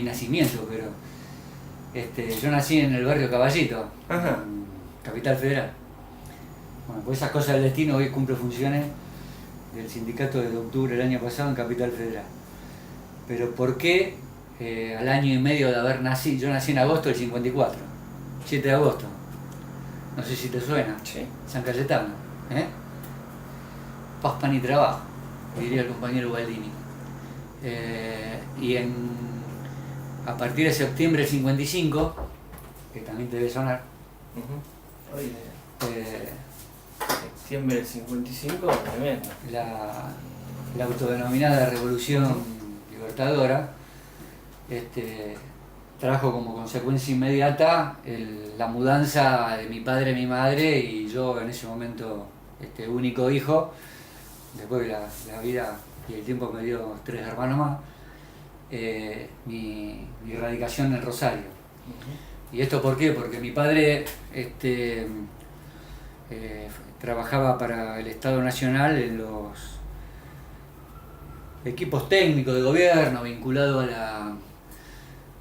nacimiento, pero yo nací en el barrio Caballito, Ajá. en Capital Federal. Bueno, pues esas cosas del destino, hoy cumplo funciones del sindicato de octubre del año pasado en Capital Federal. Pero ¿por qué al año y medio de haber nacido? Yo nací en agosto del 54, 7 de agosto. No sé si te suena. Sí. San Cayetano. Paz, pan y trabajo, diría el compañero Baldini. A partir de septiembre del 55, que también te debe sonar, Oye, eh, septiembre del 55, tremendo. la autodenominada Revolución Libertadora trajo como consecuencia inmediata la mudanza de mi padre y mi madre, y yo en ese momento único hijo. Después que la vida y el tiempo me dio 3 hermanos más, mi radicación en Rosario. ¿Y esto por qué? Porque mi padre trabajaba para el Estado Nacional en los equipos técnicos de gobierno vinculados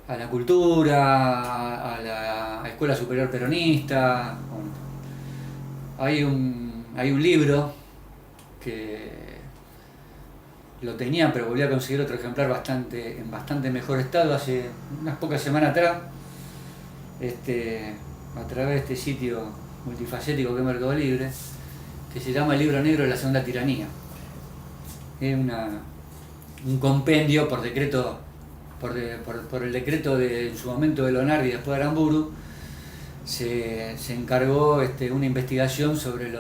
a la cultura, a la Escuela Superior Peronista. Bueno, hay un libro que lo tenía, pero volví a conseguir otro ejemplar en bastante mejor estado hace unas pocas semanas atrás, a través de este sitio multifacético que es Mercado Libre, que se llama El Libro Negro de la Segunda Tiranía. Es un compendio por decreto, por el decreto en su momento de Lonardi y después de Aramburu. Se encargó una investigación sobre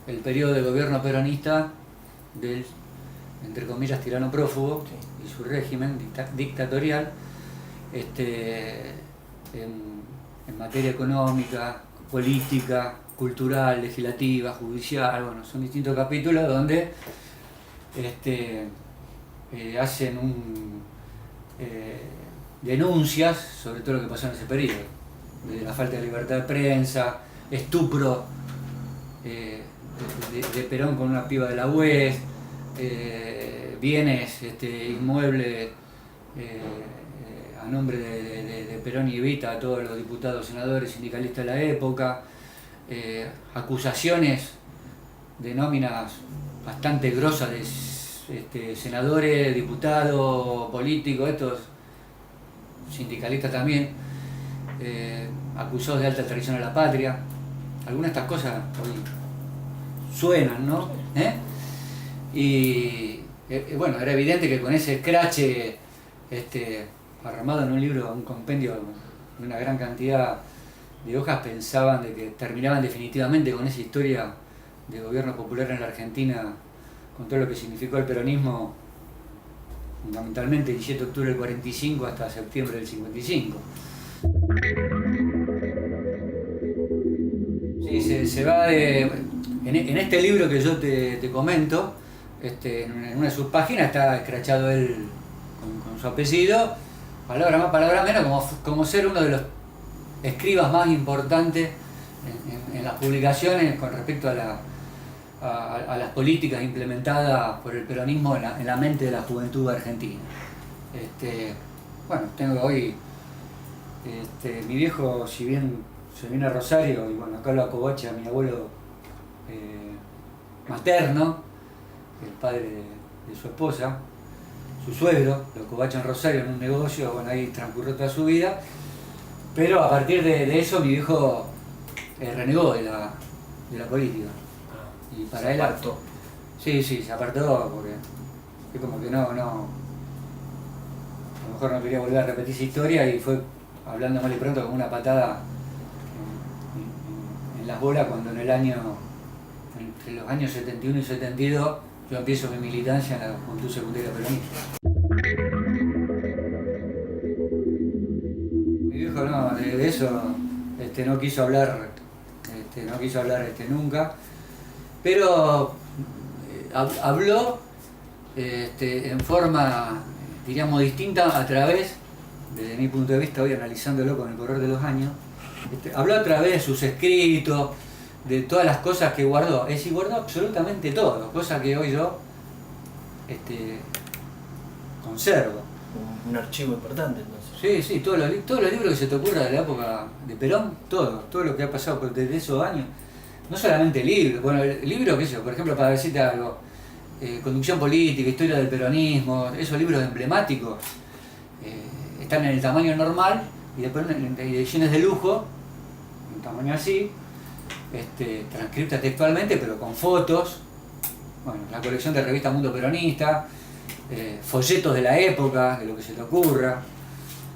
el periodo de gobierno peronista del, entre comillas, tirano prófugo, sí, y su régimen dictatorial en materia económica, política, cultural, legislativa, judicial. Bueno, son distintos capítulos donde hacen denuncias sobre todo lo que pasó en ese periodo, de la falta de libertad de prensa, estupro de Perón con una piba de la UES, bienes inmuebles a nombre de Perón y Evita a todos los diputados, senadores, sindicalistas de la época, acusaciones de nóminas bastante grosas de senadores, diputados, políticos, estos sindicalistas también, acusados de alta traición a la patria. Algunas de estas cosas hoy suenan, ¿no? Y bueno, era evidente que con ese escrache armado en un libro, un compendio de una gran cantidad de hojas, pensaban de que terminaban definitivamente con esa historia de gobierno popular en la Argentina, con todo lo que significó el peronismo, fundamentalmente 17 de octubre del 45 hasta septiembre del 55. Sí, se va en este libro que yo te comento, en una de sus páginas está escrachado él con su apellido, palabra más, palabra menos, como ser uno de los escribas más importantes en las publicaciones con respecto a las políticas implementadas por el peronismo en la mente de la juventud argentina. Bueno, tengo hoy, mi viejo, si bien se viene a Rosario, y bueno, acá lo acobacha mi abuelo materno, el padre de su esposa, su suegro, lo acobacha en Rosario en un negocio. Bueno, ahí transcurrió toda su vida, pero a partir de eso mi viejo renegó de la política. Y para él apartó. Sí, se apartó porque es como que no, a lo mejor no quería volver a repetir esa historia, y fue hablando mal y pronto como una patada en las bolas cuando entre los años 71 y 72 yo empiezo mi militancia en la Juventud Secundaria Peronista. Mi viejo no, de eso no quiso hablar, nunca, pero habló en forma, diríamos, distinta a través, desde mi punto de vista, hoy analizándolo con el correr de los años, habló a través de sus escritos, de todas las cosas que guardó. Es decir, guardó absolutamente todo, cosas que hoy yo conservo. un archivo importante entonces. Sí, sí, todos los libros que se te ocurra de la época de Perón, todo lo que ha pasado desde esos años. No solamente libros, bueno, el libro, qué sé yo, por ejemplo, para decirte algo, Conducción política, historia del peronismo, esos libros emblemáticos están en el tamaño normal y después en ediciones de lujo, en tamaño así, transcriptas textualmente, pero con fotos. Bueno, la colección de revista Mundo Peronista, folletos de la época, de lo que se te ocurra.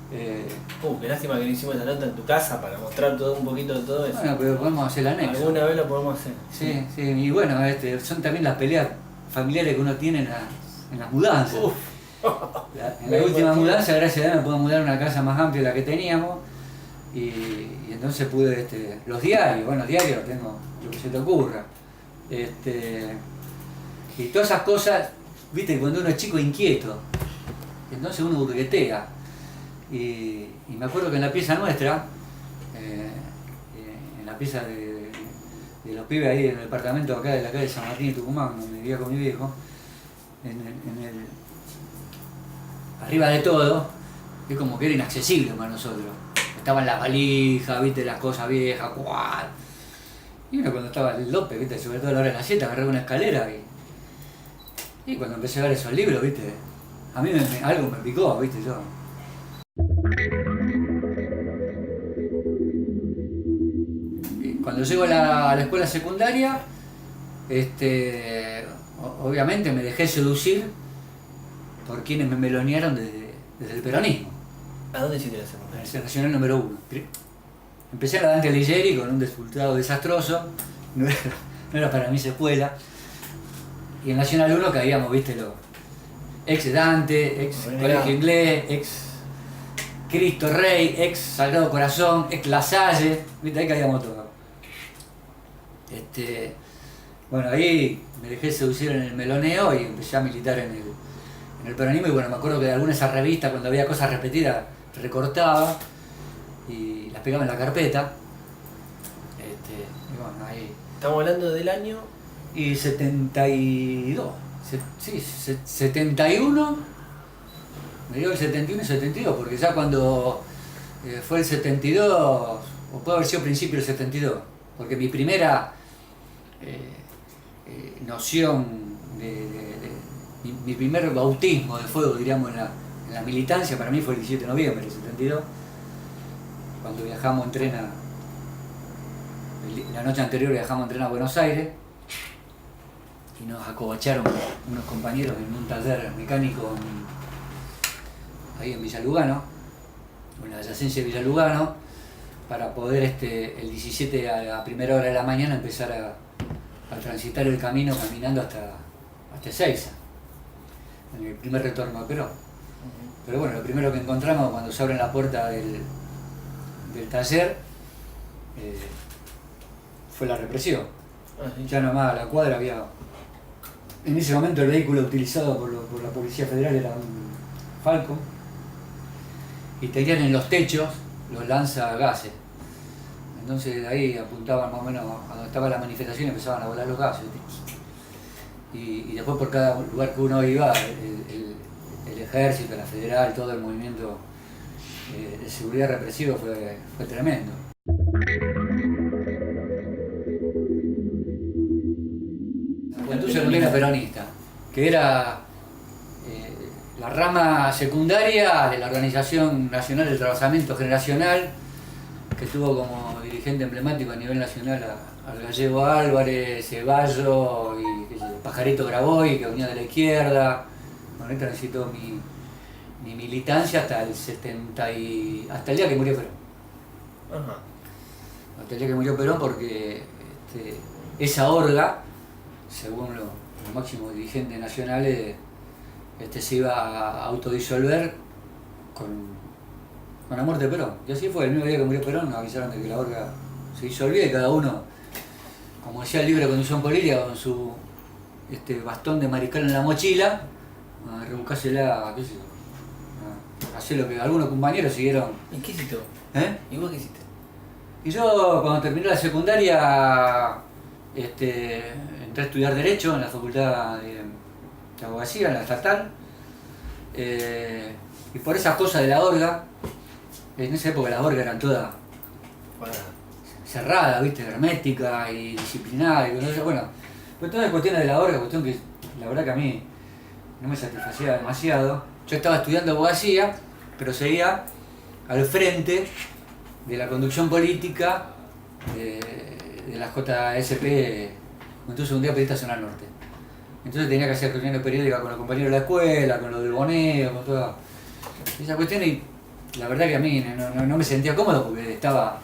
Qué lástima que no hicimos la nota en tu casa para mostrar todo un poquito de todo eso. Bueno, pero podemos hacer el anexo. Alguna vez lo podemos hacer. Sí, sí, y bueno, son también las peleas familiares que uno tiene en las mudanzas. En la última mudanza, gracias a Dios, me pude mudar a una casa más amplia de la que teníamos y entonces pude, los diarios, tengo lo que se te ocurra. Y todas esas cosas, viste, cuando uno es chico inquieto, entonces uno burguetea. Y me acuerdo que en la pieza nuestra, en la pieza de los pibes ahí en el departamento acá de la calle San Martín y Tucumán, donde vivía con mi viejo, arriba de todo, es como que era inaccesible para nosotros. Estaban las valijas, viste, las cosas viejas, ¡cuál! Y uno cuando estaba el López, viste, sobre todo a la hora de la siesta, agarraba una escalera y cuando empecé a ver esos libros, viste, a mí algo me picó, viste, yo. Cuando llego a la escuela secundaria, obviamente me dejé seducir por quienes me melonearon desde el peronismo. ¿A dónde hiciste la secundaria? En el Nacional número 1. Empecé en la Dante Alighieri con un resultado desastroso, no era para mí esa escuela. Y en Nacional 1 caíamos, viste, los ex Dante, ex Colegio Inglés, ex Cristo Rey, ex Sagrado Corazón, ex La Salle, viste, ahí caíamos todos. Bueno, ahí me dejé seducir en el meloneo y empecé a militar en el peronismo. Y bueno, me acuerdo que de alguna de esas revistas, cuando había cosas repetidas, recortaba y las pegaba en la carpeta. Y bueno, ahí. Estamos hablando del año. Y 72. Sí, 71. Me dio el 71 y 72, porque ya cuando fue el 72, o puede haber sido principio del 72, porque mi primera noción mi primer bautismo de fuego, diríamos, en la militancia, para mí fue el 17 de noviembre del 72, cuando viajamos en tren la noche anterior viajamos en tren a Buenos Aires y nos acobacharon unos compañeros en un taller mecánico ahí en Villa Lugano, en la adyacencia de Villa Lugano, para poder el 17 a la primera hora de la mañana empezar a transitar el camino caminando hasta Ezeiza, en el primer retorno a Perón. Pero bueno, lo primero que encontramos cuando se abre la puerta del taller fue la represión. Ya nomás a la cuadra había, en ese momento el vehículo utilizado por la Policía Federal era un Falcon, y tenían en los techos los lanzagases. Entonces de ahí apuntaban más o menos a donde estaba la manifestación y empezaban a volar los gases. Y después por cada lugar que uno iba, el ejército, la federal, todo el movimiento de seguridad represivo fue tremendo. La Juventud Secundaria Peronista, que era la rama secundaria de la Organización Nacional del Trabajamiento Generacional, que tuvo como dirigente emblemático a nivel nacional al gallego Álvarez, Ceballo y Pajarito Graboy, que venía de la izquierda. Bueno, esta necesitó mi militancia hasta el 70 hasta el día que murió Perón. Ajá. Hasta el día que murió Perón, porque esa orga, según los máximos dirigentes nacionales, se iba a autodisolver con la muerte de Perón. Y así fue, el mismo día que murió Perón nos avisaron de que la orga se disolvía y cada uno, como decía el libro de Conducción política, con su bastón de mariscal en la mochila, a rebuscársela, qué sé yo, a hacer lo que algunos compañeros siguieron. ¿Y qué hiciste vos? ¿Y vos qué hiciste? Y yo, cuando terminé la secundaria, entré a estudiar Derecho en la Facultad de Abogacía, en la Estatal. Y por esas cosas de la orga, en esa época las orgas eran todas cerradas, ¿viste? Herméticas y disciplinadas. Bueno, pues todas las cuestiones de la orga, cuestión que la verdad que a mí no me satisfacía demasiado. Yo estaba estudiando abogacía, pero seguía al frente de la conducción política de la JSP, entonces un día Periodista Zona Norte. Entonces tenía que hacer reuniones periódicas con los compañeros de la escuela, con los del boneo, con toda esa cuestión, y la verdad que a mí no me sentía cómodo porque estaba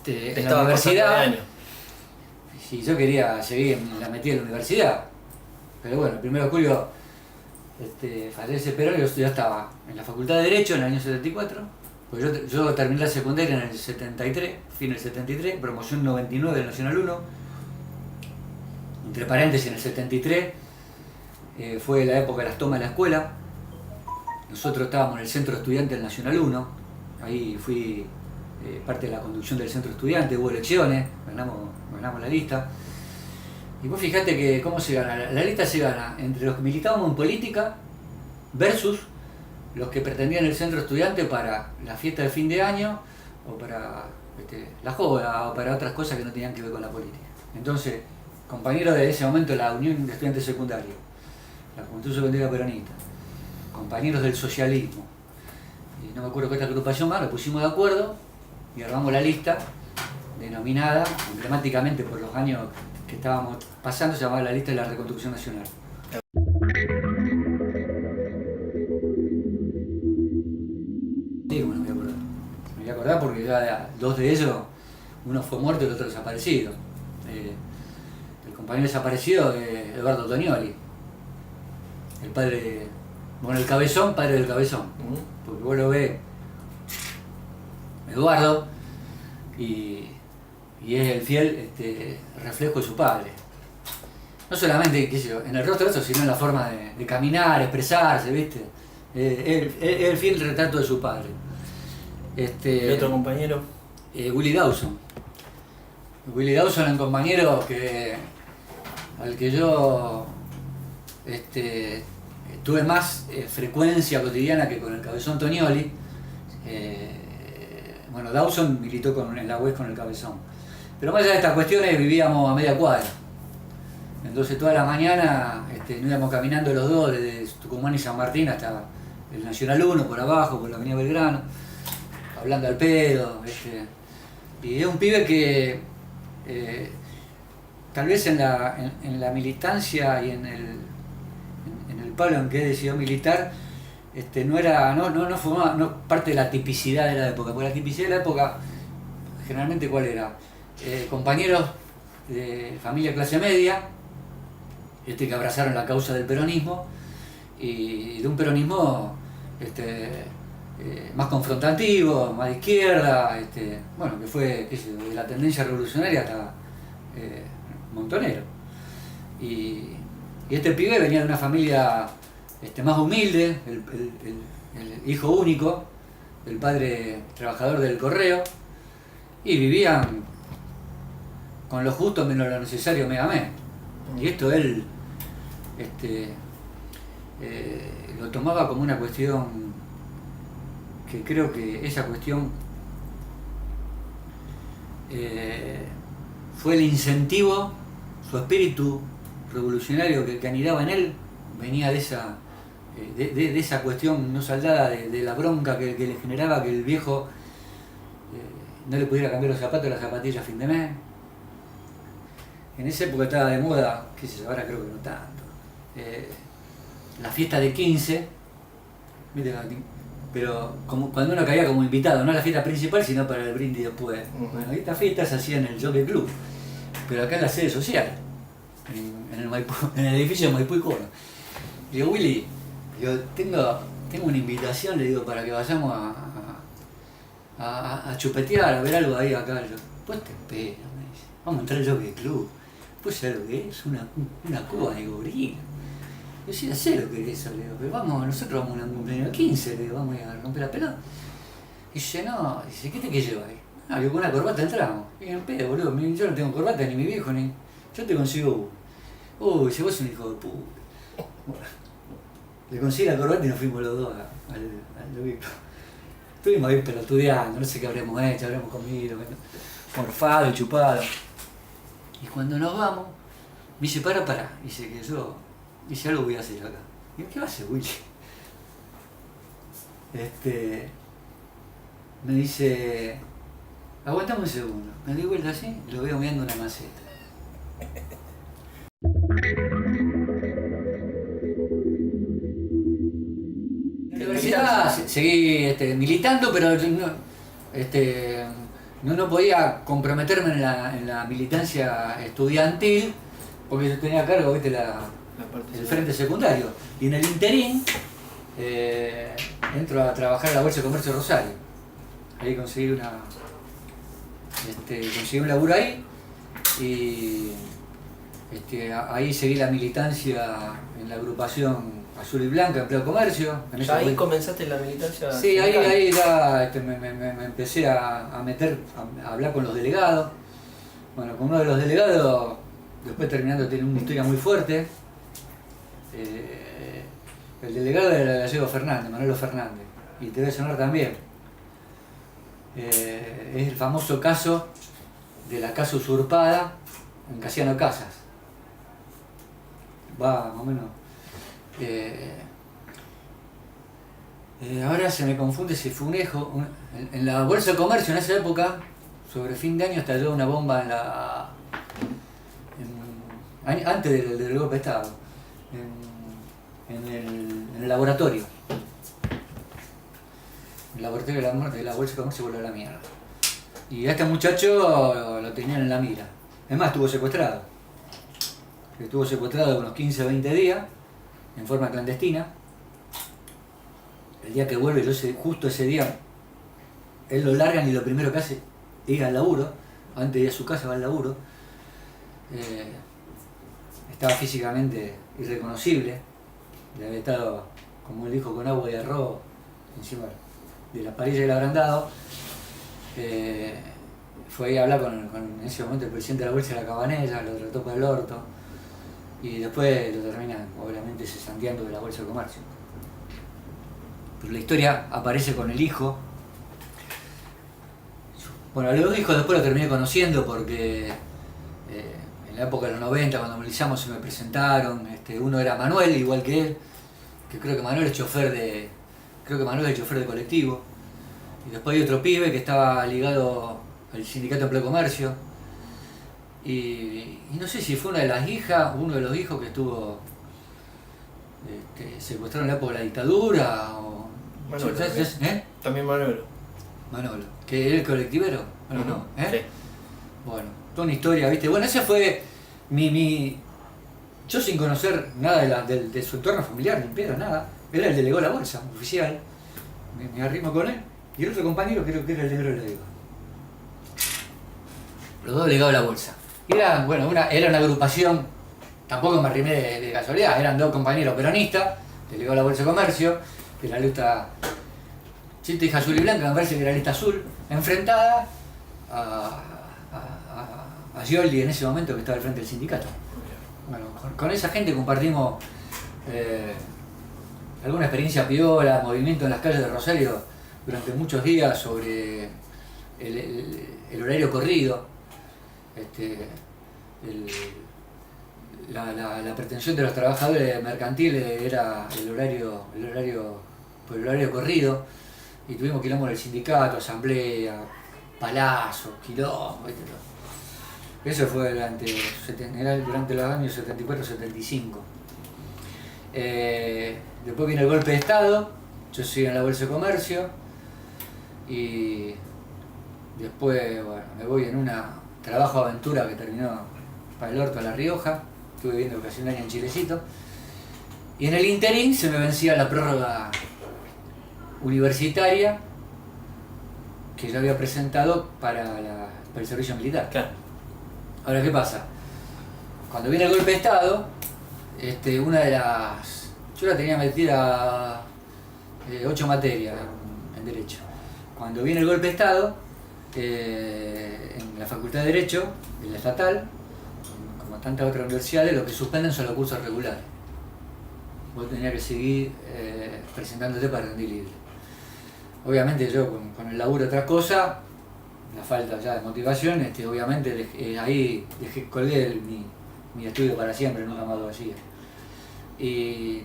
en la universidad. Y yo quería seguir la metida en la universidad. Pero bueno, el 1 de julio fallece Perón y yo estaba en la Facultad de Derecho en el año 74. Pues yo terminé la secundaria en el 73, fin del 73, promoción 99 del Nacional 1. Entre paréntesis, en el 73 fue la época de las tomas de la escuela. Nosotros estábamos en el Centro Estudiante del Nacional 1. Ahí fui parte de la conducción del Centro Estudiante, hubo elecciones, ganamos la lista. Y vos fijate que cómo se gana. La lista se gana entre los que militábamos en política versus los que pretendían el Centro Estudiante para la fiesta de fin de año o para la joda o para otras cosas que no tenían que ver con la política. Entonces, compañeros de ese momento de la Unión de Estudiantes Secundarios, la Juventud Secundaria Peronista, compañeros del socialismo, y no me acuerdo qué otra agrupación más, nos pusimos de acuerdo y armamos la lista denominada, emblemáticamente por los años que estábamos pasando, se llamaba la lista de la Reconstrucción Nacional. Sí, bueno, me voy a acordar porque ya dos de ellos, uno fue muerto y el otro desaparecido. El compañero desaparecido es Eduardo Tonioli, el padre, bueno, el Cabezón, padre del Cabezón, porque vos lo ves, Eduardo, y es el fiel reflejo de su padre. No solamente, qué sé yo, en el rostro de eso, sino en la forma de caminar, expresarse, ¿viste? Es el fiel retrato de su padre. ¿Y otro compañero? Willy Dawson. Willy Dawson es un compañero al que yo tuve más frecuencia cotidiana que con el Cabezón Tonioli. Bueno, Dawson militó en la UES con el Cabezón. Pero más allá de estas cuestiones, vivíamos a media cuadra. Entonces toda la mañana nos íbamos caminando los dos desde Tucumán y San Martín hasta el Nacional 1 por abajo, por la avenida Belgrano, hablando al pedo. Y es un pibe que tal vez en la militancia y en el palo en que decidió militar, no formaba parte de la tipicidad de la época, porque la tipicidad de la época generalmente ¿cuál era? Compañeros de familia clase media que abrazaron la causa del peronismo y de un peronismo más confrontativo, más de izquierda, bueno, que fue de la tendencia revolucionaria hasta Montonero. Y este pibe venía de una familia más humilde, el hijo único, el padre trabajador del correo, y vivían con lo justo menos lo necesario mes a mes. Y esto él lo tomaba como una cuestión que creo que esa cuestión fue el incentivo, su espíritu revolucionario que anidaba en él, venía de esa cuestión no saldada, de la bronca que le generaba que el viejo no le pudiera cambiar los zapatos a las zapatillas a fin de mes. En esa época estaba de moda, qué sé yo, ahora creo que no tanto, la fiesta de 15, ¿viste? Pero como cuando uno caía como invitado, no a la fiesta principal, sino para el brindis después. Bueno, esta fiesta se hacía en el Jockey Club, pero acá en la sede social, en el edificio de Maipú y Coro. Le digo, Willy, tengo una invitación, le digo, para que vayamos a chupetear, a ver algo ahí acá. Pues te espero, me dice. Vamos a entrar al Jockey Club. Pues sé lo que es, una cuba de gorila. Yo sí, sé lo que es eso, le digo, pero vamos, nosotros vamos a un cumpleaños de 15, le digo, vamos a romper la pelota. Y dice, no, dice, ¿qué te que lleva ahí? No, yo con una corbata entramos. Y en pedo, boludo, yo no tengo corbata, ni mi viejo, ni. Yo te consigo uno. Uy, dice, vos sos un hijo de puta. Bueno. Le conseguí la corbata y nos fuimos los dos al Lubito. Estuvimos ahí pelotudeando, no sé qué habremos hecho, habremos comido, morfado y chupado. Y cuando nos vamos, me dice, para, dice que yo, dice, algo voy a hacer acá. Y yo, ¿qué va a hacer, Willy? Me dice, aguantame un segundo. Me di vuelta así y lo veo mirando una maceta. En la universidad seguí militando, pero no podía comprometerme en la militancia estudiantil porque yo tenía a cargo, ¿viste? El frente secundario. Y en el interín entro a trabajar en la Bolsa de Comercio de Rosario. Ahí conseguí un laburo ahí y ahí seguí la militancia en la agrupación Azul y Blanca, Empleo Comercio. ¿Ya ahí comenzaste la militancia? Sí, ahí ya me empecé a meter, a hablar con los delegados. Bueno, con uno de los delegados, después terminando tiene una historia muy fuerte. El delegado era el gallego Fernández, Manolo Fernández, y te debe sonar también. Es el famoso caso de la casa usurpada en Casiano Casas. Va, más o menos. Ahora se me confunde si fue un ejo. En la Bolsa de Comercio en esa época, sobre fin de año, estalló una bomba antes del golpe de Estado, en el laboratorio. El laboratorio de la Bolsa de Comercio volvió a la mierda. Y a este muchacho lo tenían en la mira. Es más, estuvo secuestrado. Estuvo secuestrado unos 15 o 20 días, en forma clandestina. El día que vuelve, justo ese día, él lo largan y lo primero que hace es ir al laburo. Antes de ir a su casa va al laburo. Estaba físicamente irreconocible. Le había estado, como él dijo, con agua y arroz encima de la parilla del agrandado. Fue ahí a hablar con en ese momento el presidente de la Bolsa de la Cabanella, lo trató para el orto. Y después lo terminan, obviamente, cesanteando de la Bolsa de Comercio. Pero la historia aparece con el hijo. Bueno, a los hijos después lo terminé conociendo porque en la época de los 90, cuando movilizamos, se me presentaron. Uno era Manuel, igual que él, que creo que Manuel es chofer de colectivo. Y después hay otro pibe que estaba ligado al Sindicato de Empleo y Comercio. Y no sé si fue una de las hijas, uno de los hijos que estuvo secuestrado en la época de la dictadura. Manolo, también Manolo. Manolo, que era el colectivero. Bueno, no, Sí. Bueno, toda una historia, ¿viste? Bueno, ese fue yo sin conocer nada de su entorno familiar, ni pedo, nada. Era el delegado de la Bolsa, oficial. Me arrimo con él. Y el otro compañero creo que era el negro del delegado. Los dos delegados de la Bolsa. Era una agrupación, tampoco me arrimé de casualidad, eran dos compañeros peronistas, delegados de la Bolsa de Comercio, de la lista Chita, hija Azul y Blanca, me parece que era la lista azul, enfrentada a Scioldi en ese momento que estaba al frente del sindicato. Bueno, con esa gente compartimos alguna experiencia piola, movimiento en las calles de Rosario durante muchos días sobre el horario corrido. La pretensión de los trabajadores mercantiles era el horario corrido, y tuvimos quilombo en el sindicato, asamblea, palazos, quilombo, eso fue durante los años 74-75. Después viene el golpe de Estado, yo sigo en la Bolsa de Comercio y después me voy en una trabajo aventura que terminó para el orto a La Rioja. Estuve viviendo casi un año en Chilecito. Y en el interín se me vencía la prórroga universitaria que yo había presentado para el servicio militar. Claro. Ahora, ¿qué pasa? Cuando viene el golpe de Estado, una de las... Yo la tenía metida 8 materias en Derecho. Cuando viene el golpe de Estado, en la Facultad de Derecho, en la estatal, como tantas otras universidades, lo que suspenden son los cursos regulares. vos tenías que seguir presentándote para rendir libre. Obviamente yo con el laburo otra cosa, la falta ya de motivación, obviamente ahí colgué mi estudio para siempre, nunca más lo hacía. Y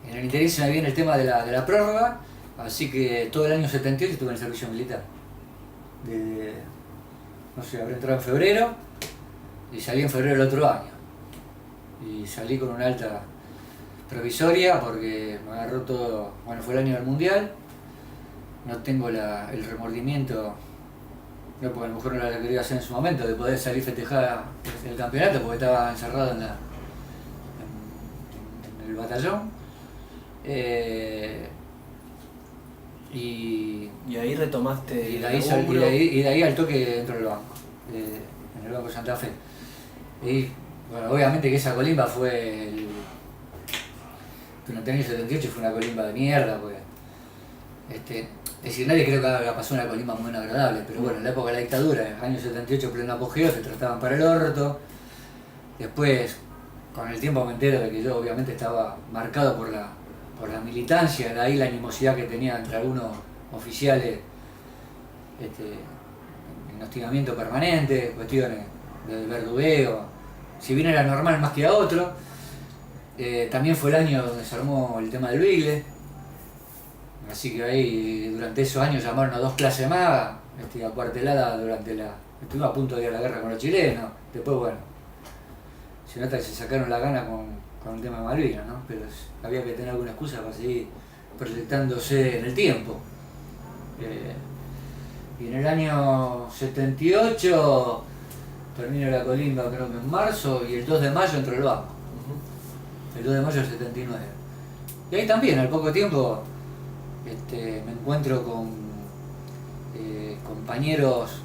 en el interés se me viene el tema de la prórroga, así que todo el año 78 estuve en el servicio militar. No sé, habré entrado en febrero y salí en febrero del otro año. Y salí con una alta provisoria porque me agarró todo, bueno, fue el año del mundial, no tengo el remordimiento, no, porque a lo mejor no la quería hacer en su momento, de poder salir festejar el campeonato porque estaba encerrado en el batallón. Y ahí retomaste y de ahí al toque dentro del banco, en el Banco Santa Fe. Y bueno, obviamente que esa colimba fue durante el año 78 fue una colimba de mierda, pues. Es decir, nadie creo que haya pasado una colimba muy agradable, pero bueno, en la época de la dictadura, en el año 78, pleno apogeo, se trataban para el orto. Después, con el tiempo me entero de que yo obviamente estaba marcado por la militancia, de ahí la animosidad que tenía entre algunos oficiales, en hostigamiento permanente, cuestiones de verdugueo, si bien era normal más que a otros. También fue el año donde se armó el tema del Bigle, así que ahí durante esos años llamaron a 2 clases más, acuartelada estuvimos a punto de ir a la guerra con los chilenos. Después bueno, se nota que se sacaron la gana con el tema de Malvinas, ¿no? Pero había que tener alguna excusa para seguir proyectándose en el tiempo. Y en el año 78 termino la colimba, creo que en marzo, y el 2 de mayo entro al banco. El 2 de mayo del 79. Y ahí también, al poco tiempo, me encuentro con compañeros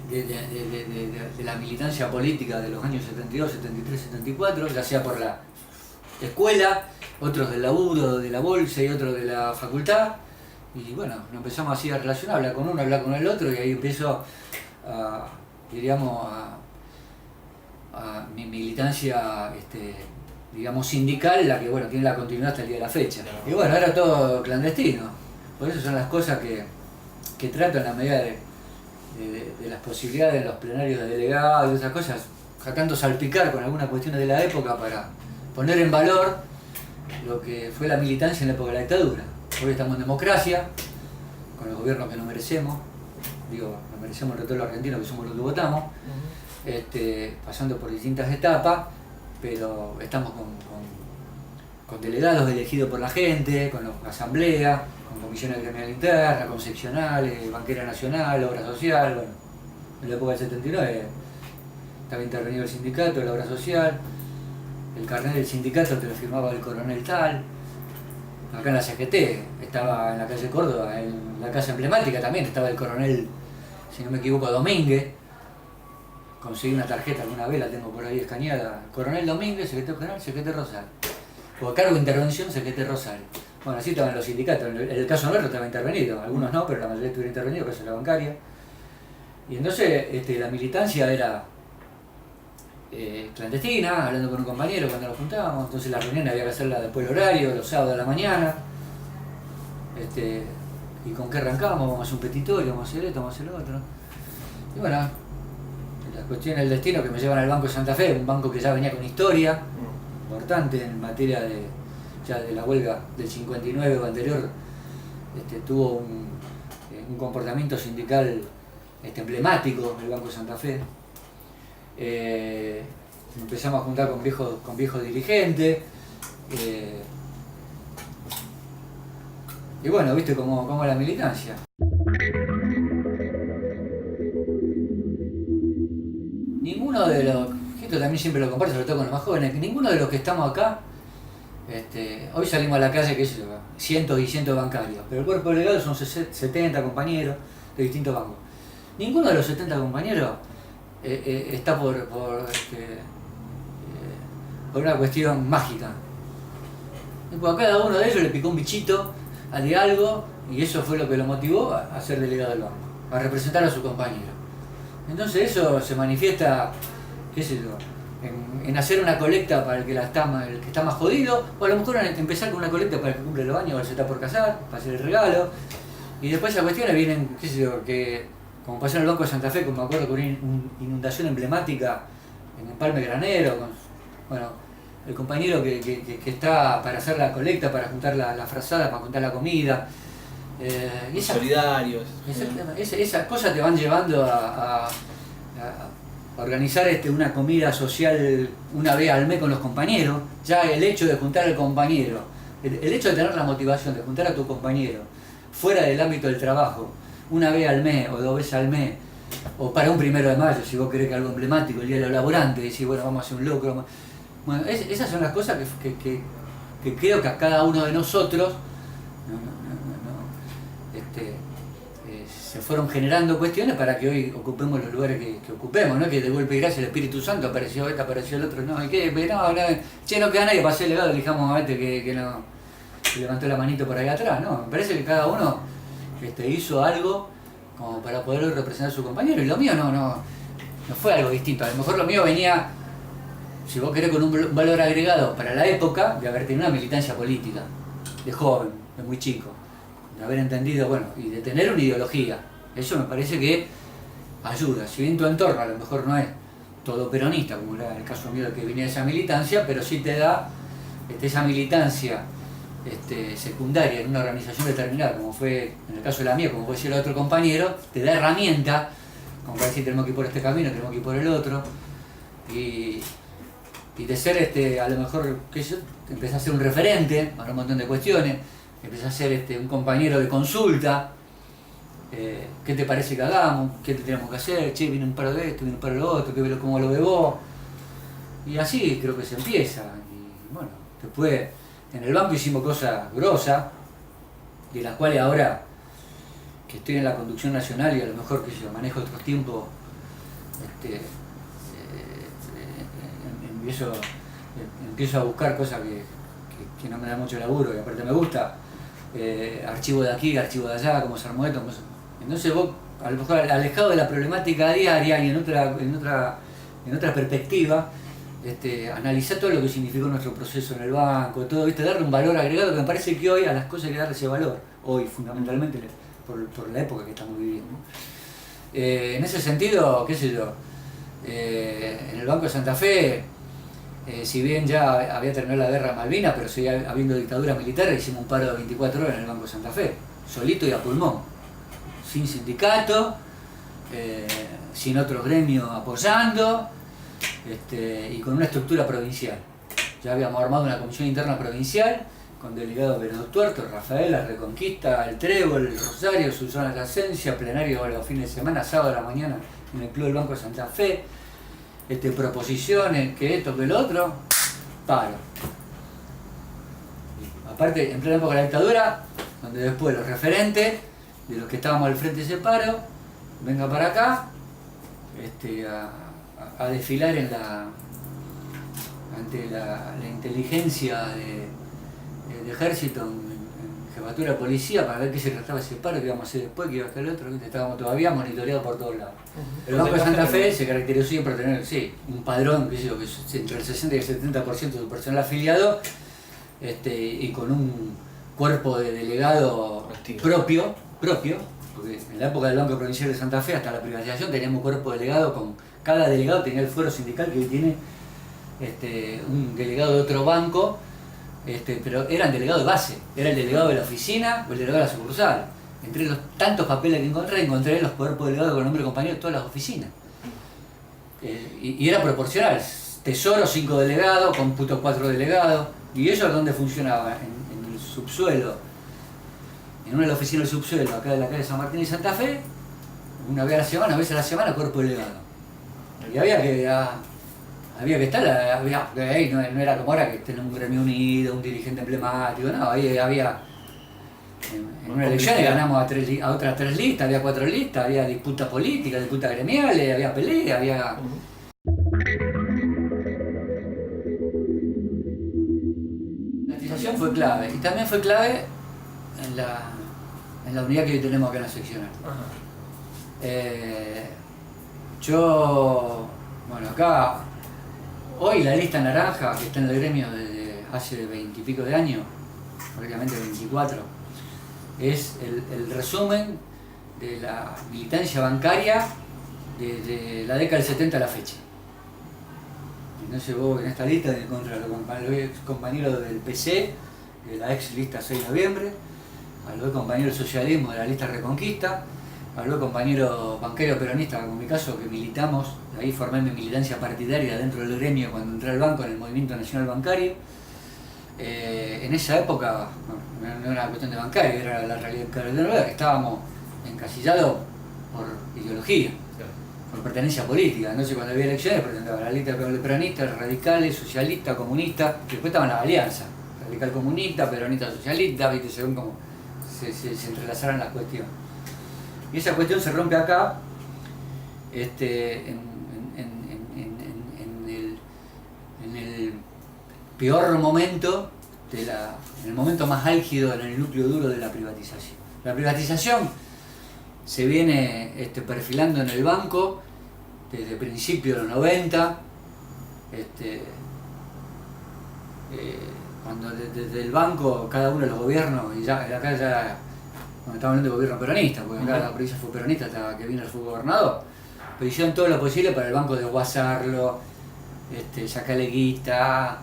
de la militancia política de los años 72, 73, 74, ya sea por la escuela, otros del laburo, de la bolsa y otros de la facultad. Y bueno, nos empezamos así a relacionar, hablar con uno, hablar con el otro, y ahí empiezo a mi militancia sindical, la que bueno, tiene la continuidad hasta el día de la fecha. Y bueno, era todo clandestino. Por eso son las cosas que trato en la medida de las posibilidades de los plenarios de delegados y esas cosas, tratando de salpicar con algunas cuestiones de la época para poner en valor lo que fue la militancia en la época de la dictadura. Hoy estamos en democracia, con los gobiernos que nos merecemos, nos merecemos el retorno argentino, que somos los que votamos, pasando por distintas etapas, pero estamos con delegados elegidos por la gente, con la asamblea, con comisiones gremiales internas, con seccionales, banquera nacional, obra social. Bueno, en la época del 79 estaba intervenido el sindicato, la obra social, el carnet del sindicato te lo firmaba el coronel tal. Acá en la CGT, estaba en la calle Córdoba, en la casa emblemática también estaba el coronel, si no me equivoco, Domínguez. Conseguí una tarjeta alguna vez, la tengo por ahí escaneada. Coronel Domínguez, secretario general, secretario Rosario. O cargo de intervención, secretario Rosario. Bueno, así estaban los sindicatos. En el caso nuestro estaba intervenido, algunos no, pero la mayoría estuvieron intervenidos, caso de la bancaria. Y entonces la militancia era clandestina, hablando con un compañero cuando nos juntábamos. Entonces la reunión había que hacerla después del horario, los sábados de la mañana. ¿Y con qué arrancábamos? Vamos a hacer un petitorio, vamos a hacer esto, vamos a hacer lo otro. Y bueno, la cuestión del destino que me llevan al Banco de Santa Fe, un banco que ya venía con historia importante en materia de la huelga del 59 o anterior. Tuvo un comportamiento sindical emblemático el Banco de Santa Fe. Empezamos a juntar con viejos dirigentes. Y bueno, viste cómo la militancia. Ninguno de los, esto también siempre lo comparto, sobre todo con los más jóvenes, que ninguno de los que estamos acá, hoy salimos a la calle, que es cientos y cientos de bancarios, pero el cuerpo delegado son 70 compañeros de distintos bancos. Ninguno de los 70 compañeros está por una cuestión mágica. A cada uno de ellos le picó un bichito de algo y eso fue lo que lo motivó a ser delegado del banco, a representar a su compañero. Entonces eso se manifiesta, qué sé yo, en hacer una colecta para el que está más jodido, o a lo mejor en empezar con una colecta para el que cumple los años o se está por casar, para hacer el regalo. Y después esas cuestiones vienen, qué sé yo, que como pasó en el Banco de Santa Fe, como me acuerdo con una inundación emblemática en Empalme Granero, bueno, el compañero que está para hacer la colecta, para juntar la frazada, para juntar la comida. Y solidarios. Esas cosas te van llevando a organizar una comida social una vez al mes con los compañeros. Ya el hecho de juntar al compañero, el hecho de tener la motivación de juntar a tu compañero fuera del ámbito del trabajo, una vez al mes o 2 veces al mes, o para un 1 de mayo, si vos querés que algo emblemático, el Día de los Laburantes, decís, bueno, vamos a hacer un locro. Bueno, esas son las cosas que creo que a cada uno de nosotros se fueron generando cuestiones para que hoy ocupemos los lugares que ocupemos, ¿no? Que de golpe y gracias el Espíritu Santo apareció este, apareció el otro, no, ¿y qué? No queda nadie para hacer legado, elijamos a este que levantó la manito por ahí atrás, ¿no? Me parece que cada uno hizo algo como para poder representar a su compañero, y lo mío no fue algo distinto. A lo mejor lo mío venía, si vos querés, con un valor agregado para la época de haber tenido una militancia política, de joven, de muy chico, de haber entendido, bueno, y de tener una ideología. Eso me parece que ayuda. Si bien tu entorno a lo mejor no es todo peronista, como era el caso mío de que venía de esa militancia, pero sí te da esa militancia secundaria en una organización determinada, como fue en el caso de la mía, como puede ser el otro compañero, te da herramienta, como para decir, tenemos que ir por este camino, tenemos que ir por el otro, y de ser a lo mejor, que yo empecé a ser un referente para un montón de cuestiones, empecé a ser un compañero de consulta, ¿qué te parece que hagamos? ¿Qué tenemos que hacer? Che, viene un paro de esto, viene un paro de lo otro, ¿cómo lo ves vos? Y así creo que se empieza. Y bueno, después en el banco hicimos cosas grosas, de las cuales ahora que estoy en la conducción nacional y a lo mejor que yo manejo otros tiempos, empiezo a buscar cosas que no me dan mucho laburo y aparte me gusta, archivo de aquí, archivo de allá, cómo se armó esto. Entonces vos, a lo mejor alejado de la problemática diaria y en otra perspectiva, analizar todo lo que significó nuestro proceso en el banco, todo, darle un valor agregado que me parece que hoy a las cosas hay que darle ese valor, hoy fundamentalmente por la época que estamos viviendo. En ese sentido, qué sé yo, en el Banco de Santa Fe, si bien ya había terminado la guerra de Malvinas, pero seguía habiendo dictadura militar, hicimos un paro de 24 horas en el Banco de Santa Fe, solito y a pulmón, sin sindicato, sin otro gremio apoyando, y con una estructura provincial. Ya habíamos armado una comisión interna provincial con delegados de los Tuertos, Rafael, la Reconquista, el Trébol, el Rosario, Susana la Ascencia, plenario los fines de semana, sábado a la mañana en el Club del Banco de Santa Fe, proposiciones, que esto, que lo otro, paro. Aparte, en plena época de la dictadura, donde después los referentes de los que estábamos al frente de ese paro, vengan para acá, a desfilar ante la inteligencia de ejército en jefatura de policía para ver qué se trataba ese paro, qué íbamos a hacer después, qué iba a hacer el otro, estábamos todavía monitoreados por todos lados. El Banco de Santa Fe se caracterizó siempre por tener un padrón, que es entre el 60 y el 70% de su personal afiliado, y con un cuerpo de delegado propio, porque en la época del Banco Provincial de Santa Fe, hasta la privatización, teníamos un cuerpo delegado cada delegado tenía el fuero sindical que tiene un delegado de otro banco, pero eran delegados de base, era el delegado de la oficina o el delegado de la sucursal. Entre los tantos papeles que encontré los cuerpos delegados con nombre y compañero de todas las oficinas. Y era proporcional, Tesoro 5 delegados, Cómputo 4 delegados, y ellos ¿dónde funcionaban? En el subsuelo, en una de las oficinas del subsuelo, acá de la calle San Martín y Santa Fe, una vez a la semana, cuerpo delegado. Y había que estar, ahí no era como ahora que tenemos un gremio unido, un dirigente emblemático, no, ahí había, en una elección ganamos a otras 3 listas, había 4 listas, había disputas políticas, disputas gremiales, había pelea, había... La estatización fue clave, y también fue clave en la unidad que hoy tenemos acá en la seccional. Yo, bueno, acá Hoy la lista naranja, que está en el gremio desde hace 20 y pico de años, prácticamente 24, es el resumen de la militancia bancaria desde la década del 70 a la fecha. Entonces vos en esta lista encontrás a los compañeros del PC, de la ex lista 6 de noviembre, a los compañeros del socialismo de la lista Reconquista, a los compañeros banqueros peronistas, como en mi caso, que militamos, ahí formé mi militancia partidaria dentro del gremio cuando entré al banco en el Movimiento Nacional Bancario. En esa época no era una cuestión de bancario, era la realidad que estábamos encasillados por ideología, por pertenencia política. Entonces cuando había elecciones presentaba la lista de peronistas, radicales, socialistas, comunistas, después estaban las alianzas, radical comunista, peronista socialista, ¿viste? Según cómo se entrelazaron las cuestiones. Y esa cuestión se rompe acá, en el peor momento, en el momento más álgido, en el núcleo duro de la privatización. La privatización se viene perfilando en el banco desde principios de los 90, cuando desde el banco cada uno de los gobiernos, y ya acá ya, cuando estamos hablando de gobierno peronista, porque acá la provincia fue peronista hasta que vino el fue gobernador, pero hicieron todo lo posible para el banco desguazarlo, sacarle guita,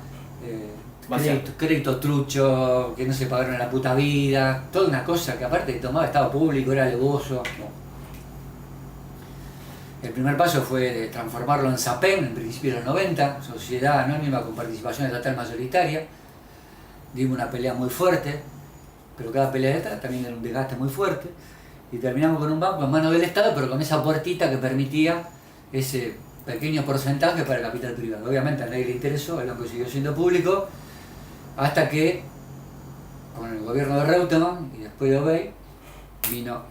créditos truchos, que no se pagaron en la puta vida, toda una cosa que aparte tomaba Estado público, era alevoso. El primer paso fue transformarlo en SAPEM, en principio de los 90, sociedad anónima con participación estatal mayoritaria. Dimos una pelea muy fuerte, pero cada pelea esta también era un desgaste muy fuerte, y terminamos con un banco en manos del Estado, pero con esa puertita que permitía ese pequeño porcentaje para el capital privado. Obviamente a nadie le interesó, el banco siguió siendo público, hasta que con el gobierno de Reutemann y después de Obey vino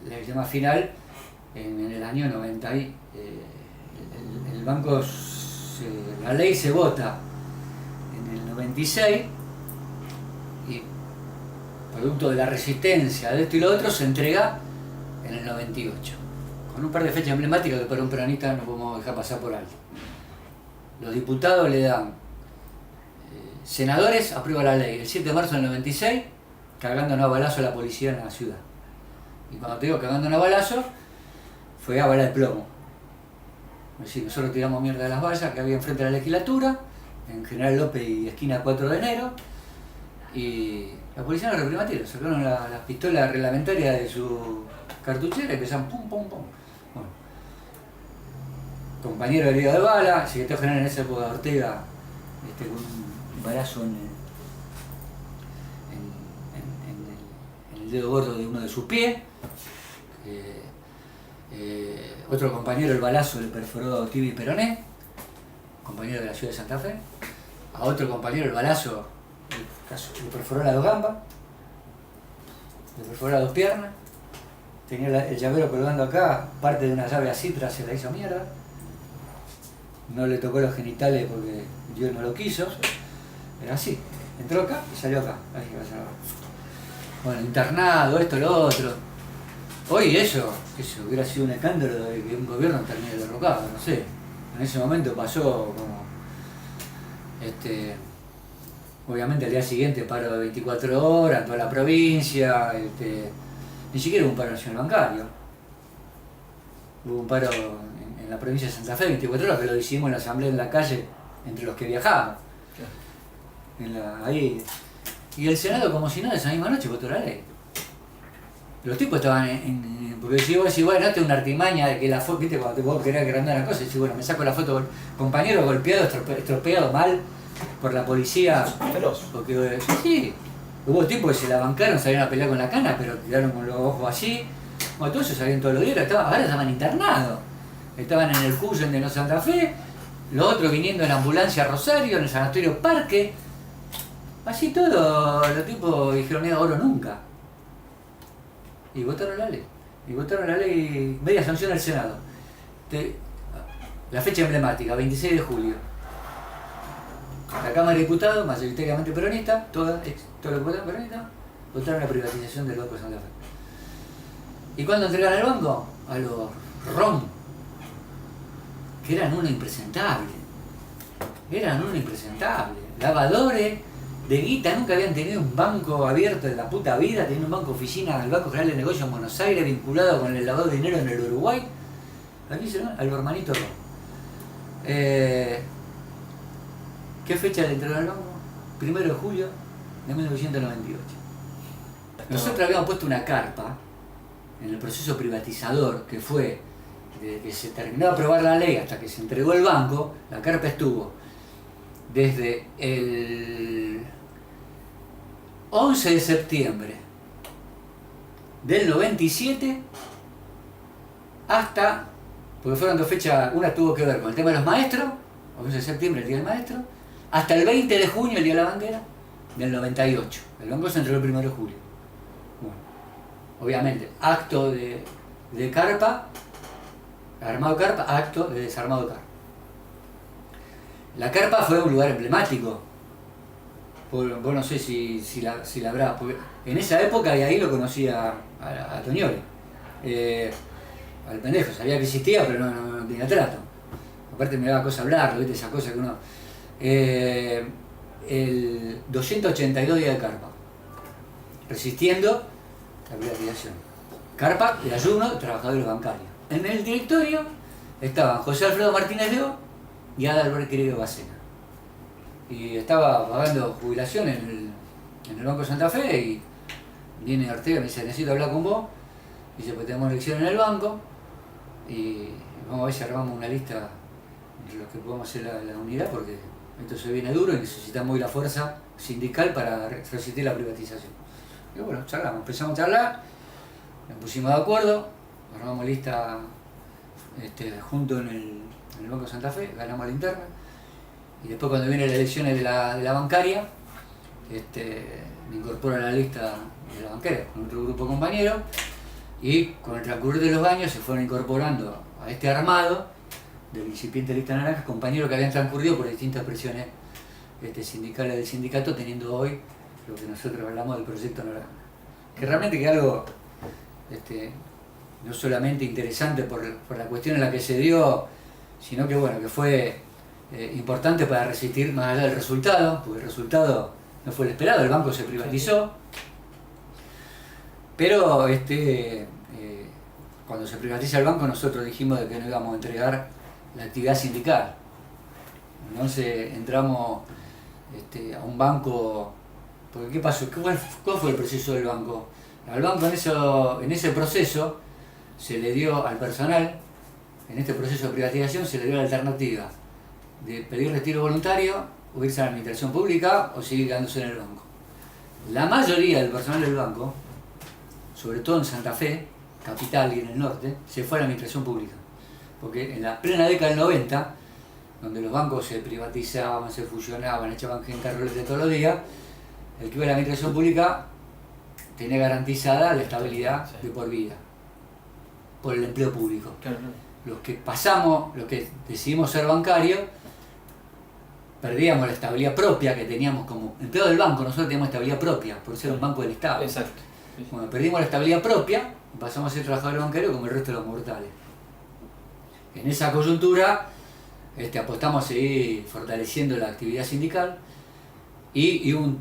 la llama final en el año 90. El banco, la ley se vota en el 96 y producto de la resistencia de esto y lo otro se entrega en el 98. Con un par de fechas emblemáticas que para un peronista no podemos dejar pasar por alto. Los diputados le dan, senadores aprueban la ley el 7 de marzo del 96, cagándonos a balazo a la policía en la ciudad. Y cuando te digo cagándonos a balazo, fue a bala de plomo. Es decir, nosotros tiramos mierda de las vallas que había enfrente de la legislatura, en General López y esquina 4 de enero, y la policía nos reprimió a tiros, sacaron las pistolas reglamentarias de su cartuchera y empezaron pum pum pum. Bueno, compañero herido de bala, secretario general en esa época de Ortega, con un balazo en el dedo gordo de uno de sus pies. Otro compañero el balazo le perforó Tibi y Peroné, compañero de la ciudad de Santa Fe. A otro compañero el balazo le perforó las dos gambas, le perforó las dos piernas. Tenía el llavero colgando acá, parte de una llave a citra se la hizo mierda. No le tocó los genitales porque Dios no lo quiso. Era así, entró acá y salió acá. Bueno, internado, esto, lo otro. Hoy eso hubiera sido un escándalo de que un gobierno termine derrocado, no sé. En ese momento pasó como, obviamente al día siguiente paro de 24 horas en toda la provincia, ni siquiera hubo un paro nacional bancario. Hubo un paro en la provincia de Santa Fe, 24 horas, que lo decidimos en la asamblea en la calle entre los que viajaban. Ahí. Y el Senado, como si nada, esa misma noche votó la ley. Los tipos estaban porque si vos decís, bueno, esta es una artimaña de que la foto, viste, cuando vos querés agrandar la cosa, decís, bueno, me saco la foto con compañero golpeado, estropeado mal por la policía. Porque sí, hubo tipos que se la bancaron, salieron a pelear con la cana, pero quedaron con los ojos así. Bueno, todos ellos salieron todos los días, ahora estaban internados. Estaban en el Cuyen de No Santa Fe, los otros viniendo en la ambulancia a Rosario, en el sanatorio Parque. Así todo, los tipos dijeron, mira, oro nunca. Y votaron la ley. Y votaron la ley, media sanción del Senado. La fecha emblemática, 26 de julio. La Cámara de Diputados, mayoritariamente peronista, todos los que votaron peronistas, votaron la privatización del Banco de Santa Fe. ¿Y cuándo entregaron el banco? A los ROM, que eran uno impresentable. eran un impresentable. Lavadores de guita, nunca habían tenido un banco abierto en la puta vida, tenían un banco oficina, el Banco General de Negocios en Buenos Aires, vinculado con el lavado de dinero en el Uruguay. Aquí se llama al hermanito Ron. ¿Qué fecha le entregó al banco? 1 de julio de 1998. Nosotros habíamos puesto una carpa en el proceso privatizador, que fue desde que se terminó de aprobar la ley hasta que se entregó el banco. La carpa estuvo desde el 11 de septiembre del 97 hasta, porque fueron dos fechas, una tuvo que ver con el tema de los maestros, 11 de septiembre, el Día del Maestro, hasta el 20 de junio, el Día de la Bandera, del 98. El banco se entregó el 1 de julio. Bueno, obviamente, acto de carpa, armado carpa, acto de desarmado carpa. La carpa fue un lugar emblemático. Vos no sé si la habrá, porque en esa época, y ahí lo conocía a Toñoli. Al pendejo, sabía que existía, pero no tenía trato. Aparte me daba cosa hablarlo, ¿viste? Esa cosa que uno... el 282 días de carpa, resistiendo la privatización. Carpa de ayuno de trabajadores bancarios. En el directorio estaban José Alfredo Martínez Leó y Adalberto Querido Bacena. Y estaba pagando jubilación en el Banco Santa Fe, y viene Ortega y me dice: necesito hablar con vos. Dice: pues tenemos elección en el banco y vamos a ver si armamos una lista de los que podemos hacer la unidad, porque esto se viene duro y necesitamos hoy la fuerza sindical para resistir la privatización. Y bueno, charlamos, empezamos a charlar, nos pusimos de acuerdo, armamos lista junto en el Banco Santa Fe, ganamos la interna. Y después, cuando vienen las elecciones de la bancaria, me incorporo a la lista de la bancaria con otro grupo de compañeros, y con el transcurrir de los años se fueron incorporando a este armado del incipiente lista naranja compañeros que habían transcurrido por distintas presiones sindicales del sindicato, teniendo hoy lo que nosotros hablamos del proyecto naranja. Que realmente que algo no solamente interesante por la cuestión en la que se dio, sino que bueno, que fue importante para resistir más allá del resultado, porque el resultado no fue el esperado, el banco se privatizó, pero cuando se privatiza el banco nosotros dijimos de que no íbamos a entregar la actividad sindical. Entonces entramos a un banco, porque ¿qué pasó? ¿Cuál fue el proceso del banco? Al banco en ese proceso se le dio al personal, en este proceso de privatización se le dio la alternativa de pedir retiro voluntario, o irse a la administración pública, o seguir quedándose en el banco. La mayoría del personal del banco, sobre todo en Santa Fe, capital y en el norte, se fue a la administración pública. Porque en la plena década del 90, donde los bancos se privatizaban, se fusionaban, echaban gente a rolete todos los días, el que iba a la administración pública tenía garantizada la estabilidad de por vida, por el empleo público. Claro. Los que pasamos, los que decidimos ser bancarios, perdíamos la estabilidad propia que teníamos como empleado del banco. Nosotros teníamos estabilidad propia por ser un banco del Estado. Exacto. Sí. Bueno, perdimos la estabilidad propia y pasamos a ser trabajadores bancarios como el resto de los mortales. En esa coyuntura apostamos a seguir fortaleciendo la actividad sindical, y un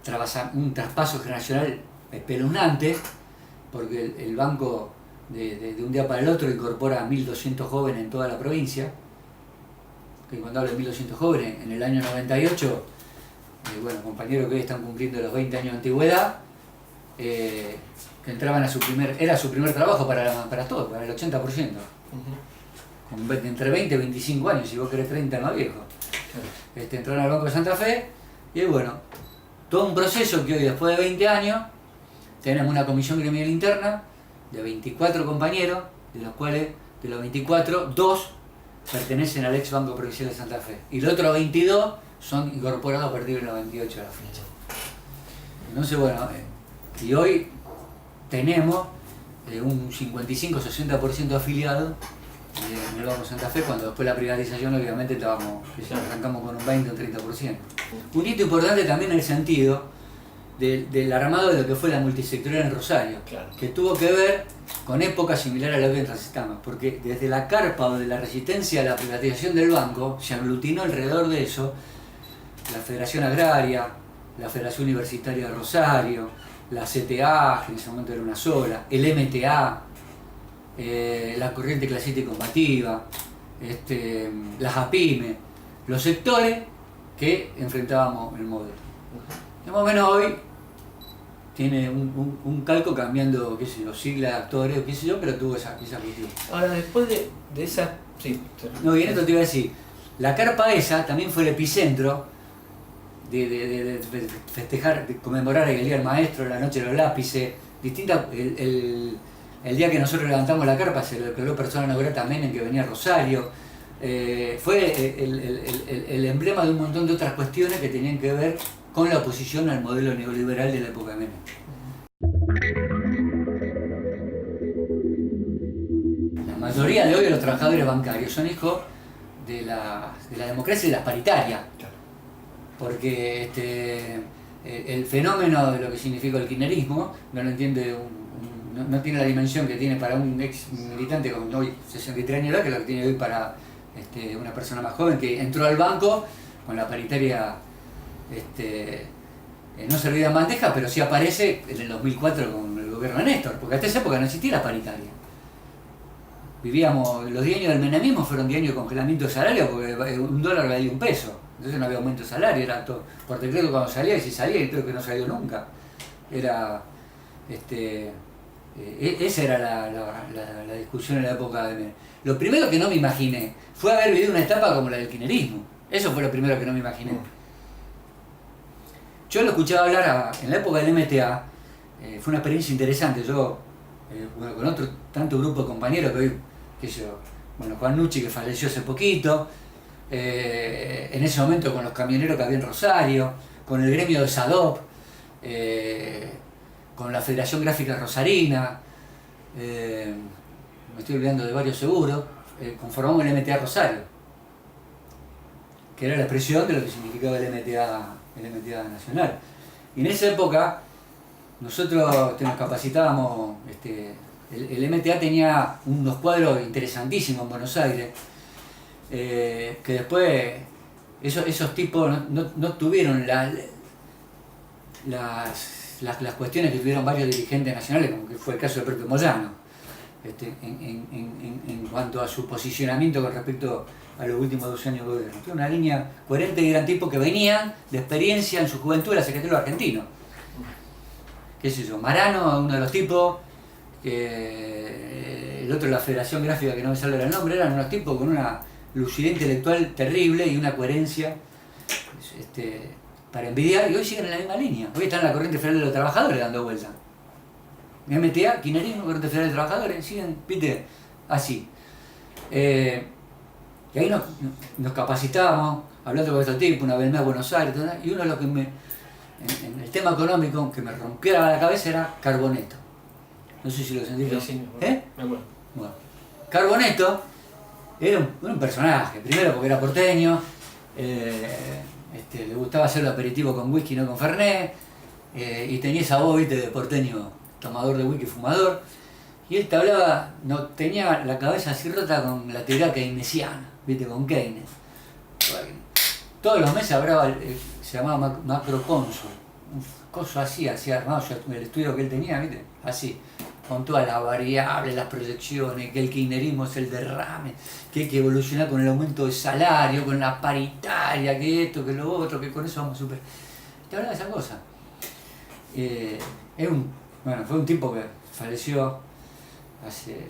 traspaso generacional espeluznante, porque el banco de un día para el otro incorpora a 1.200 jóvenes en toda la provincia. Que cuando hablo de 1.200 jóvenes, en el año 98, compañeros que hoy están cumpliendo los 20 años de antigüedad, que entraban era su primer trabajo para todos, para el 80%. Entre 20 y 25 años, si vos querés 30 más viejo. Entraron al Banco de Santa Fe, y bueno, todo un proceso que hoy, después de 20 años, tenemos una comisión gremial interna de 24 compañeros, de los cuales, de los 24, 2 pertenecen al ex Banco Provincial de Santa Fe, y los otros 22 son incorporados a partir del 98 de la fecha. Entonces, bueno, y hoy tenemos un 55-60% afiliado en el Banco Santa Fe, cuando después de la privatización obviamente arrancamos con un 20 o un 30%. Un hito importante también en el sentido del armado de lo que fue la multisectorial en Rosario, Claro. que tuvo que ver con época similar a la que en Transitama, porque desde la carpa o de la resistencia a la privatización del banco se aglutinó alrededor de eso la Federación Agraria, la Federación Universitaria de Rosario, la CTA, que en ese momento era una sola, el MTA, la Corriente Clasista y Combativa, las APIME, los sectores que enfrentábamos el modelo. Más o menos hoy tiene un calco cambiando, qué sé yo, siglas, actores, o qué sé yo, pero tuvo esa cuestión. Ahora, después de esa... Sí. No, y en esto te iba a decir, la carpa esa también fue el epicentro de festejar, de conmemorar el Día del Maestro, la Noche de los Lápices, distinta, el día que nosotros levantamos la carpa se le declaró persona no grata a Menem, que venía a Rosario. Fue el emblema de un montón de otras cuestiones que tenían que ver con la oposición al modelo neoliberal de la época de Menem. La mayoría de hoy de los trabajadores bancarios son hijos de la democracia y de las paritarias, porque el fenómeno de lo que significa el kirchnerismo no lo entiende, no tiene la dimensión que tiene para un ex militante con hoy 63 años de edad, que es lo que tiene hoy para una persona más joven que entró al banco con la paritaria no servida en bandeja, pero sí aparece en el 2004 con el gobierno de Néstor, porque hasta esa época no existía la paritaria. Los 10 años del menemismo fueron 10 años de congelamiento de salario, porque $1 valía $1, entonces no había aumento de salario, era todo por decreto cuando salía, y si salía, y creo que no salió nunca. Era esa era la discusión en la época de Menem. Lo primero que no me imaginé fue haber vivido una etapa como la del kirchnerismo. Eso fue lo primero que no me imaginé. Yo lo escuchaba hablar en la época del MTA, fue una experiencia interesante. Yo, con otro tanto grupo de compañeros que hoy, Juan Nucci, que falleció hace poquito, en ese momento con los camioneros que había en Rosario, con el gremio de SADOP, con la Federación Gráfica Rosarina, me estoy olvidando de varios seguros, conformamos el MTA Rosario, que era la expresión de lo que significaba el MTA nacional. Y en esa época nosotros nos capacitábamos, el MTA tenía unos cuadros interesantísimos en Buenos Aires, que después esos tipos no tuvieron las cuestiones que tuvieron varios dirigentes nacionales, como que fue el caso del propio Moyano, en cuanto a su posicionamiento con respecto a los últimos 2 años de gobierno. Tiene una línea coherente y eran tipos que venían de experiencia en su juventud de la Secretaría Argentino. ¿Qué sé yo? Marano, uno de los tipos, el otro de la Federación Gráfica, que no me sale el nombre, eran unos tipos con una lucidez intelectual terrible y una coherencia para envidiar, y hoy siguen en la misma línea. Hoy están en la Corriente Federal de los Trabajadores dando vuelta. MTA, kirchnerismo, Corriente Federal de Trabajadores, siguen, viste, así. Y ahí nos capacitábamos, hablando con estos tipos, una vez más a Buenos Aires, y uno de los que en el tema económico que me rompiera la cabeza era Carboneto. No sé si lo sentiste. Sí, ¿Eh? Me acuerdo. Bueno, Carboneto era un personaje, primero porque era porteño, le gustaba hacer el aperitivo con whisky, no con fernet, y tenía esa voz, viste, de porteño, tomador de whisky, fumador, y él te hablaba, tenía la cabeza así rota con la teoría keynesiana, viste, con Keynes. Todos los meses hablaba, se llamaba macrocónsul, un coso así armado, el estudio que él tenía, viste, así, con todas las variables, las proyecciones, que el kirchnerismo es el derrame, que hay que evolucionar con el aumento de salario, con la paritaria, que esto, que lo otro, que con eso vamos a superar. Te hablaba de esa cosa. Fue un tipo que falleció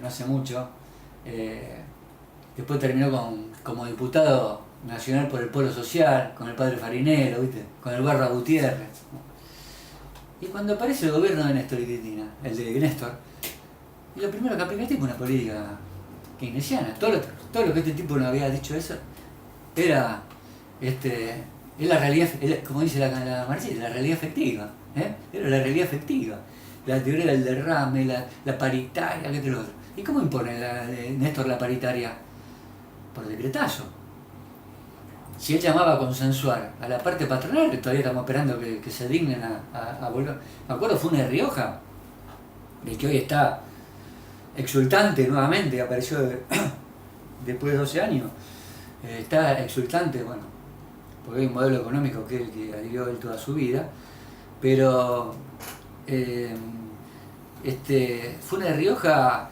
no hace mucho. Después terminó como diputado nacional por el Polo Social, con el padre Farinero, ¿viste? Con el Barra Gutiérrez. Y cuando aparece el gobierno de Néstor y Cristina, el de Néstor, y lo primero que aplica es una política keynesiana. Todo lo que este tipo no había dicho eso era es la realidad, como dice la Marcela, la realidad efectiva. Era la realidad efectiva. La teoría del derrame, la paritaria, que lo otro. ¿Y cómo impone Néstor la paritaria? Por decretazo. si él llamaba a consensuar a la parte patronal, que todavía estamos esperando que se dignen a volver. Me acuerdo Funes Rioja, de que hoy está exultante nuevamente, apareció después de 12 años, está exultante, bueno, porque hay un modelo económico que es el que adhirió él toda su vida, pero Funes Rioja,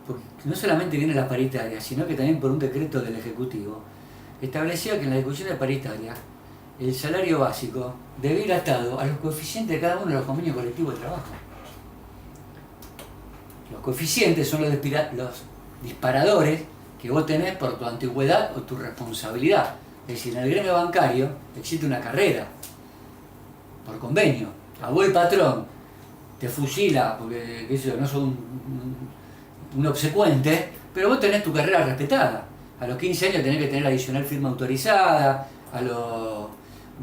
porque no solamente viene la paritaria, sino que también por un decreto del Ejecutivo, establecía que en la discusión de paritaria el salario básico debe ir atado a los coeficientes de cada uno de los convenios colectivos de trabajo. Los coeficientes son los disparadores que vos tenés por tu antigüedad o tu responsabilidad. Es decir, en el gremio bancario existe una carrera por convenio. A vos el patrón te fusila porque qué sé yo, no sos un obsecuente, pero vos tenés tu carrera respetada. A los 15 años tenés que tener adicional firma autorizada, a los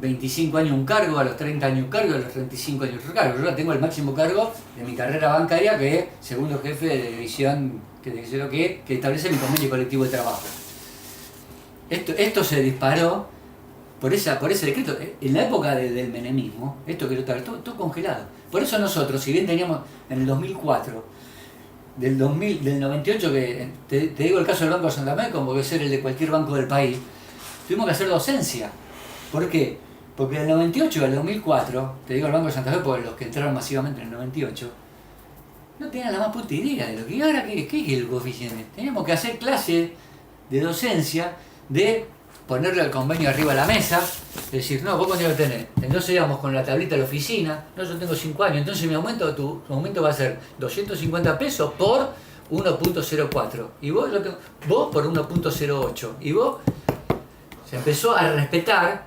25 años un cargo, a los 30 años un cargo, a los 35 años otro cargo. Yo ya tengo el máximo cargo de mi carrera bancaria, que es segundo jefe de división que establece mi convenio colectivo de trabajo. Esto se disparó por ese decreto. En la época del menemismo, esto que estaba todo congelado. Por eso nosotros, si bien teníamos en el 2004, del 98, que te digo el caso del Banco de Santander, como puede ser el de cualquier banco del país, tuvimos que hacer docencia. ¿Por qué? Porque del 98 al 2004, te digo el Banco de Santa Fe, porque los que entraron masivamente en el 98, no tenían la más puta idea de lo que... ¿Y ahora qué es el coeficiente? Teníamos que hacer clases de docencia, de ponerle el convenio arriba a la mesa, decir, no, vos cuánto lo tenés. Entonces íbamos con la tablita a la oficina, no, yo tengo 5 años, entonces tu aumento va a ser 250 pesos por 1.04. Y vos por 1.08. Y vos se empezó a respetar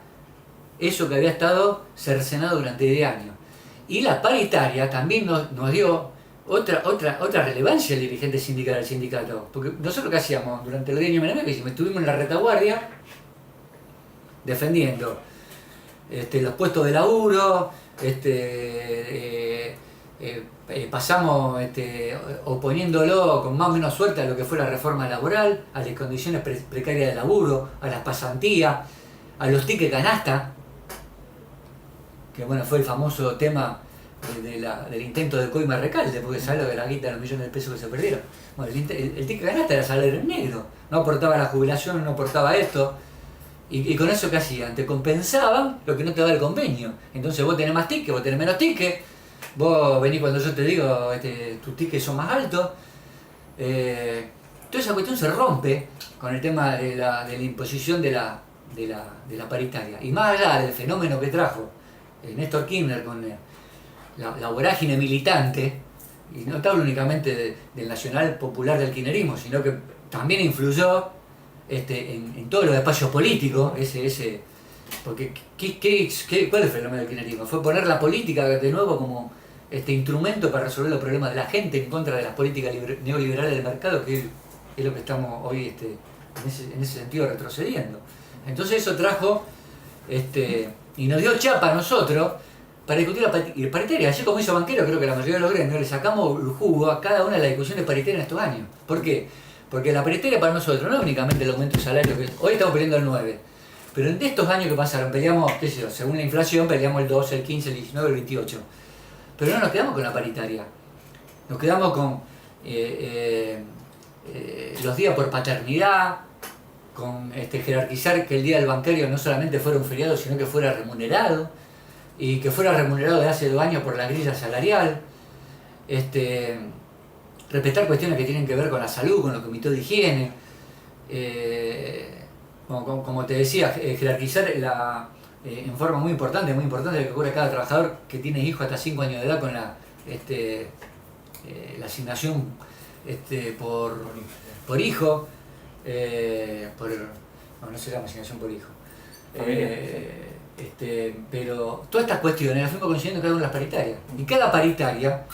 eso que había estado cercenado durante 10 años. Y la paritaria también nos dio otra relevancia al dirigente sindical, al sindicato. Porque nosotros ¿qué hacíamos? Durante los 10 años menos, que estuvimos en la retaguardia defendiendo los puestos de laburo, pasamos oponiéndolo con más o menos suerte a lo que fue la reforma laboral, a las condiciones precarias de laburo, a las pasantías, a los tickets canasta, que bueno, fue el famoso tema del intento de Coima Recalde, porque sabes lo de la guita de los millones de pesos que se perdieron. Bueno, el ticket canasta era salario en negro, no aportaba la jubilación, no aportaba esto, y con eso ¿qué hacían? Te compensaban lo que no te da el convenio. Entonces vos tenés más tickets, vos tenés menos tickets, vos venís cuando yo te digo tus tickets son más altos. Toda esa cuestión se rompe con el tema de la imposición de la paritaria. Y más allá del fenómeno que trajo Néstor Kirchner con la vorágine militante, y no hablo únicamente del nacional popular del kirchnerismo, sino que también influyó en todos los espacios políticos, porque ¿cuál es el fenómeno del kirchnerismo? Fue poner la política de nuevo como instrumento para resolver los problemas de la gente en contra de las políticas neoliberales del mercado, que es lo que estamos hoy en ese sentido retrocediendo. Entonces eso trajo y nos dio chapa a nosotros para discutir la paritaria. Así como hizo Banquero, creo que la mayoría de los gremios le sacamos el jugo a cada una de las discusiones paritarias en estos años. ¿Por qué? Porque la paritaria para nosotros no es únicamente el aumento de salario, que hoy estamos peleando el 9, pero en estos años que pasaron peleamos, qué sé yo, según la inflación peleamos el 12, el 15, el 19, el 28. Pero no nos quedamos con la paritaria, nos quedamos con los días por paternidad, con jerarquizar que el día del bancario no solamente fuera un feriado, sino que fuera remunerado, y que fuera remunerado de hace 2 años por la grilla salarial, respetar cuestiones que tienen que ver con la salud, con los comités de higiene, como te decía, jerarquizar en forma muy importante lo que cobra cada trabajador que tiene hijos hasta 5 años de edad con la asignación por hijo, no se llama asignación por hijo. Pero todas estas cuestiones las fuimos consiguiendo cada una de las paritarias. Y cada paritaria,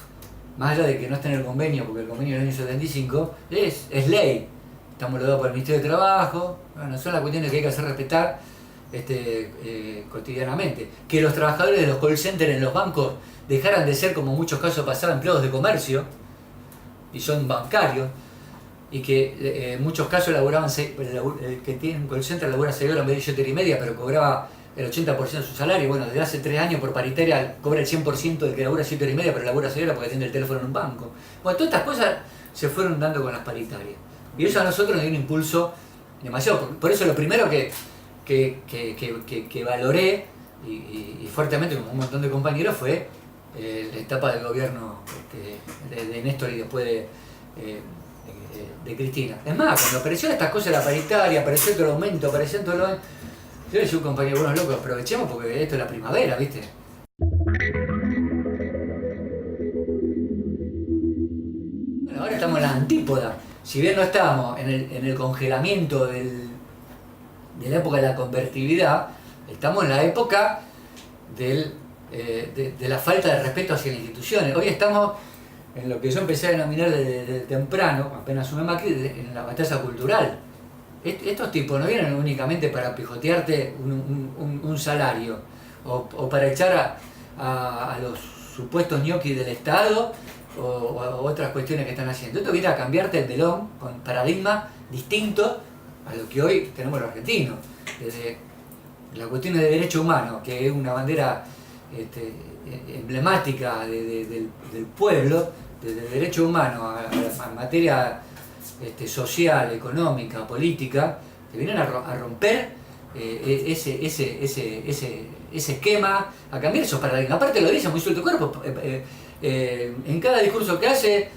más allá de que no esté en el convenio, porque el convenio del año 75 es ley, está homologado por el Ministerio de Trabajo, bueno, son las cuestiones que hay que hacer respetar cotidianamente. Que los trabajadores de los call centers en los bancos dejaran de ser, como en muchos casos pasaba, empleados de comercio, y son bancarios. y que en muchos casos laburaban, el que tiene un call center labura 6 horas en vez de 7 horas y media, pero cobraba el 80% de su salario. Bueno, desde hace 3 años por paritaria cobra el 100% del que labura 7 horas y media, pero labura 6 horas porque tiene el teléfono en un banco. Bueno, todas estas cosas se fueron dando con las paritarias. Y eso a nosotros nos dio un impulso demasiado. Por eso lo primero que valoré y fuertemente como un montón de compañeros fue la etapa del gobierno de Néstor y después de Cristina. Es más, cuando aparecieron estas cosas, la paritaria, apareció todo el aumento, apareció todo lo... Yo le decía a un compañero, bueno, loco, aprovechemos porque esto es la primavera, ¿viste? Bueno, ahora estamos en la antípoda. Si bien no estábamos en el congelamiento de la época de la convertibilidad, estamos en la época de la falta de respeto hacia las instituciones. Hoy estamos en lo que yo empecé a denominar desde temprano, apenas asume Macri, en la batalla cultural. Estos tipos no vienen únicamente para pijotearte un salario o para echar a los supuestos ñoquis del Estado o otras cuestiones que están haciendo. Esto viene a cambiarte el melón con paradigma distinto a lo que hoy tenemos los argentinos. Desde la cuestión de derechos humanos, que es una bandera emblemática del pueblo, desde el derecho humano a materia social, económica, política, que vienen a romper ese esquema, a cambiar esos paradigmas. Aparte lo dice muy suelto cuerpo, en cada discurso que hace,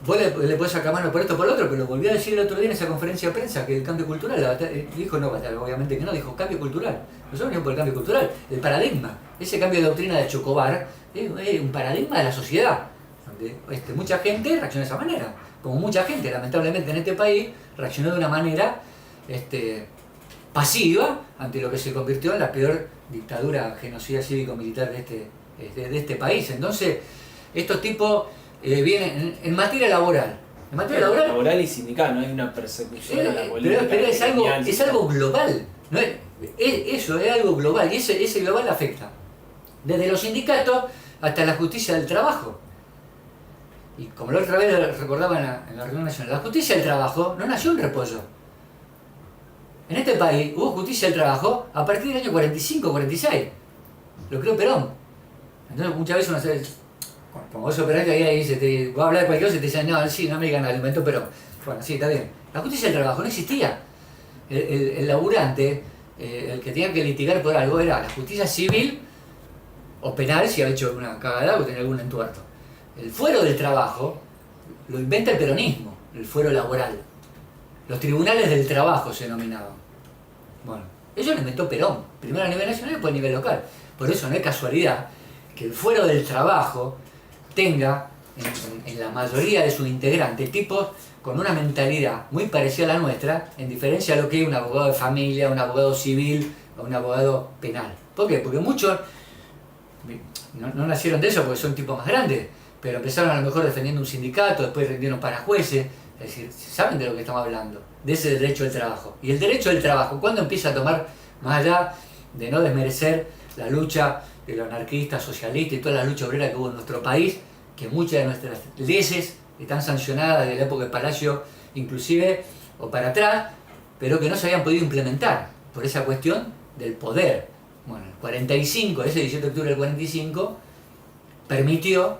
vos le podés sacar mano por esto o por lo otro, pero lo volvió a decir el otro día en esa conferencia de prensa que el cambio cultural, dijo no, obviamente que no, dijo cambio cultural. Nosotros venimos por el cambio cultural, el paradigma, ese cambio de doctrina de Chocobar, es un paradigma de la sociedad, donde mucha gente reacciona de esa manera, como mucha gente lamentablemente en este país reaccionó de una manera pasiva ante lo que se convirtió en la peor dictadura genocida cívico-militar de este país. Entonces, estos tipos vienen en materia laboral. En materia laboral y sindical, no hay una persecución a la política. Pero es algo global. ¿No? Eso es algo global y ese global afecta desde los sindicatos hasta la justicia del trabajo. Y como la otra vez recordaba en la reunión nacional, la justicia del trabajo no nació en Repollo. En este país hubo justicia del trabajo a partir del año 45-46. Lo creó Perón. Entonces muchas veces uno se... Como vos operás que ahí dice, vos hablar de cualquier cosa y te dicen, no, sí, no me digan, lo inventó Perón. Bueno, sí, está bien. La justicia del trabajo no existía. El laburante, el que tenía que litigar por algo era la justicia civil o penal si había hecho una cagada o tenía algún entuerto. El fuero del trabajo lo inventa el peronismo, el fuero laboral. Los tribunales del trabajo se denominaban. Bueno, eso lo inventó Perón, primero a nivel nacional y después a nivel local. Por eso no es casualidad que el fuero del trabajo tenga en la mayoría de sus integrantes tipos con una mentalidad muy parecida a la nuestra, en diferencia a lo que es un abogado de familia, un abogado civil o un abogado penal. ¿Por qué? Porque muchos no nacieron de eso porque son tipos más grandes, pero empezaron a lo mejor defendiendo un sindicato, después rindieron para jueces, es decir, saben de lo que estamos hablando, de ese derecho del trabajo. Y el derecho del trabajo, ¿cuándo empieza a tomar, más allá de no desmerecer la lucha de los anarquistas, socialistas y toda la lucha obrera que hubo en nuestro país, que muchas de nuestras leyes están sancionadas desde la época del Palacio, inclusive, o para atrás, pero que no se habían podido implementar por esa cuestión del poder. Bueno, el 45, ese 17 de octubre del 45, permitió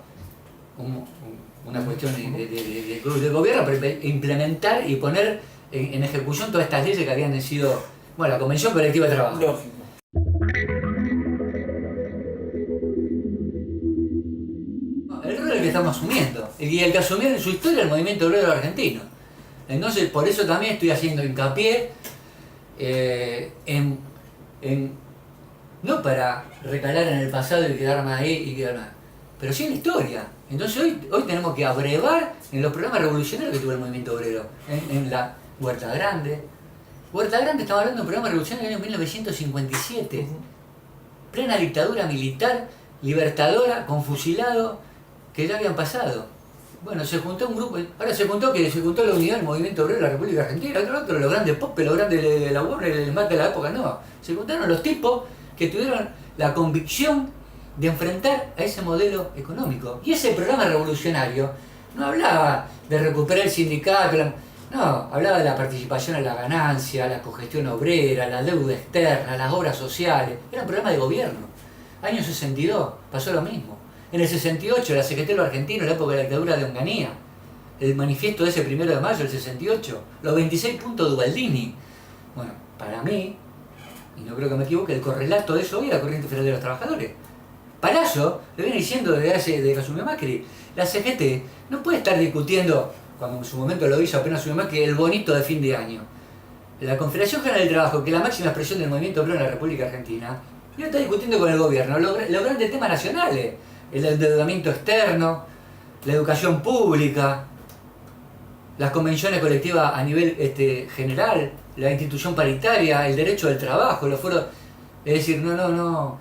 una cuestión de gobierno, pero implementar y poner en ejecución todas estas leyes que habían sido, bueno, la Convención Colectiva de Trabajo. Lógico. El rol que estamos asumiendo, y el que asumió en su historia el movimiento obrero argentino. Entonces, por eso también estoy haciendo hincapié no para recalar en el pasado y quedarme ahí, pero sí en la historia. Entonces hoy tenemos que abrevar en los programas revolucionarios que tuvo el movimiento obrero, en la Huerta Grande. Huerta Grande, estamos hablando de un programa revolucionario del año 1957, plena dictadura militar, libertadora, con fusilado, que ya habían pasado. Bueno, se juntó un grupo, ahora se juntó la unidad del movimiento obrero de la República Argentina, otro los grandes popes, los grandes de la UOR, el más de la época, no. Se juntaron los tipos que tuvieron la convicción de enfrentar a ese modelo económico. Y ese programa revolucionario no hablaba de recuperar el sindicato, No, hablaba de la participación en la ganancia, la congestión obrera, la deuda externa, las obras sociales. Era un problema de gobierno. Año 62 pasó lo mismo. En el 68 la Secretaría Argentino, en la época de la dictadura de Onganía, el manifiesto de ese 1 de mayo del 68, los 26 puntos de Ubaldini. Bueno, para mí, y no creo que me equivoque, el correlato de eso hoy es la Corriente Federal de los Trabajadores. Palazzo le viene diciendo desde que asumió Macri, la CGT no puede estar discutiendo, cuando en su momento lo hizo apenas asumió Macri, el bonito de fin de año. La Confederación General del Trabajo, que es la máxima expresión del movimiento obrero en la República Argentina, no está discutiendo con el gobierno los grandes temas nacionales, el endeudamiento externo, la educación pública, las convenciones colectivas a nivel general, la institución paritaria, el derecho del trabajo, los foros. Es decir, no.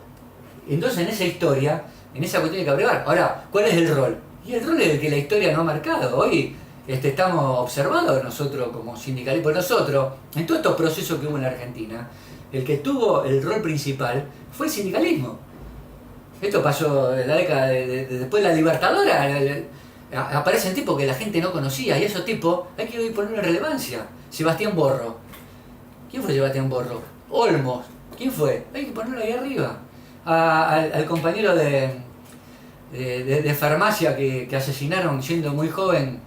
Entonces en esa historia, en esa cuestión hay que abrevar. Ahora, ¿cuál es el rol? Y el rol es el que la historia no ha marcado. Hoy estamos observados nosotros como sindicalistas, por nosotros, en todos estos procesos que hubo en la Argentina, el que tuvo el rol principal fue el sindicalismo. Esto pasó en la década después de la Libertadora. Aparecen tipos que la gente no conocía y esos tipos hay que ponerle relevancia. Sebastián Borro. ¿Quién fue Sebastián Borro? Olmos. ¿Quién fue? Hay que ponerlo ahí arriba. Al compañero de farmacia que asesinaron siendo muy joven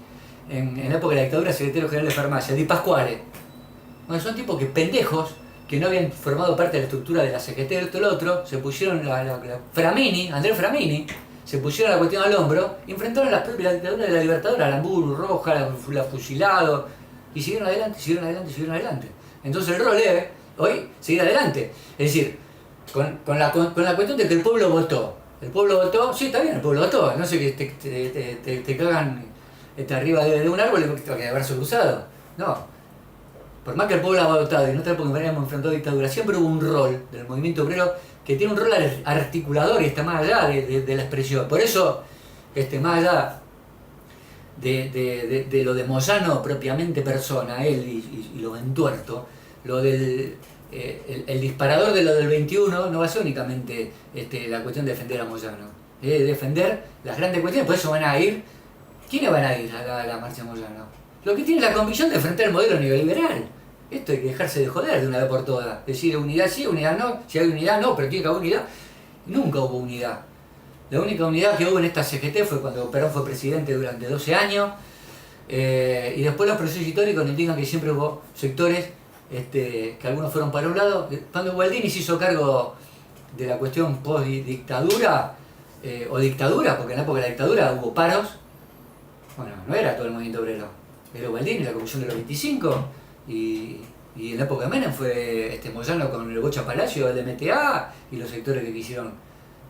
en la época de la dictadura, secretario general de farmacia, Di Pasquale. Bueno, son tipos que pendejos, que no habían formado parte de la estructura de la CGT, esto y lo otro, se pusieron Andrés Framini, se pusieron la cuestión al hombro y enfrentaron la propia dictadura de la Libertadora, Aramburu, Roja, la fusilado, y siguieron adelante. Entonces el rol es, hoy, seguir adelante. Es decir, con la cuestión de que el pueblo votó. El pueblo votó, sí, está bien, el pueblo votó. No sé que te cagan arriba de un árbol y te va a quedar brazo cruzado. No. Por más que el pueblo ha votado y en otra época hemos enfrentado dictadura, siempre hubo un rol del movimiento obrero que tiene un rol articulador y está más allá de la expresión. Por eso, más allá de lo de Moyano propiamente persona, él y lo entuerto, lo del el disparador de lo del 21 no va a ser únicamente la cuestión de defender a Moyano, es defender las grandes cuestiones. Por eso van a ir, ¿quiénes van a ir a la marcha Moyano? Lo que tiene la convicción de enfrentar el modelo neoliberal. Esto hay que dejarse de joder de una vez por todas. Decir unidad sí, unidad no, si hay unidad no, pero tiene que haber unidad. Nunca hubo unidad. La única unidad que hubo en esta CGT fue cuando Perón fue presidente durante 12 años, y después los procesos históricos nos indican que siempre hubo sectores que algunos fueron para un lado. Cuando Ubaldini se hizo cargo de la cuestión post-dictadura, o dictadura, porque en la época de la dictadura hubo paros, bueno, no era todo el movimiento obrero, era Ubaldini, la Comisión de los 25, y en la época de Menem fue Moyano con el Bocha Palacio, el MTA, y los sectores que quisieron,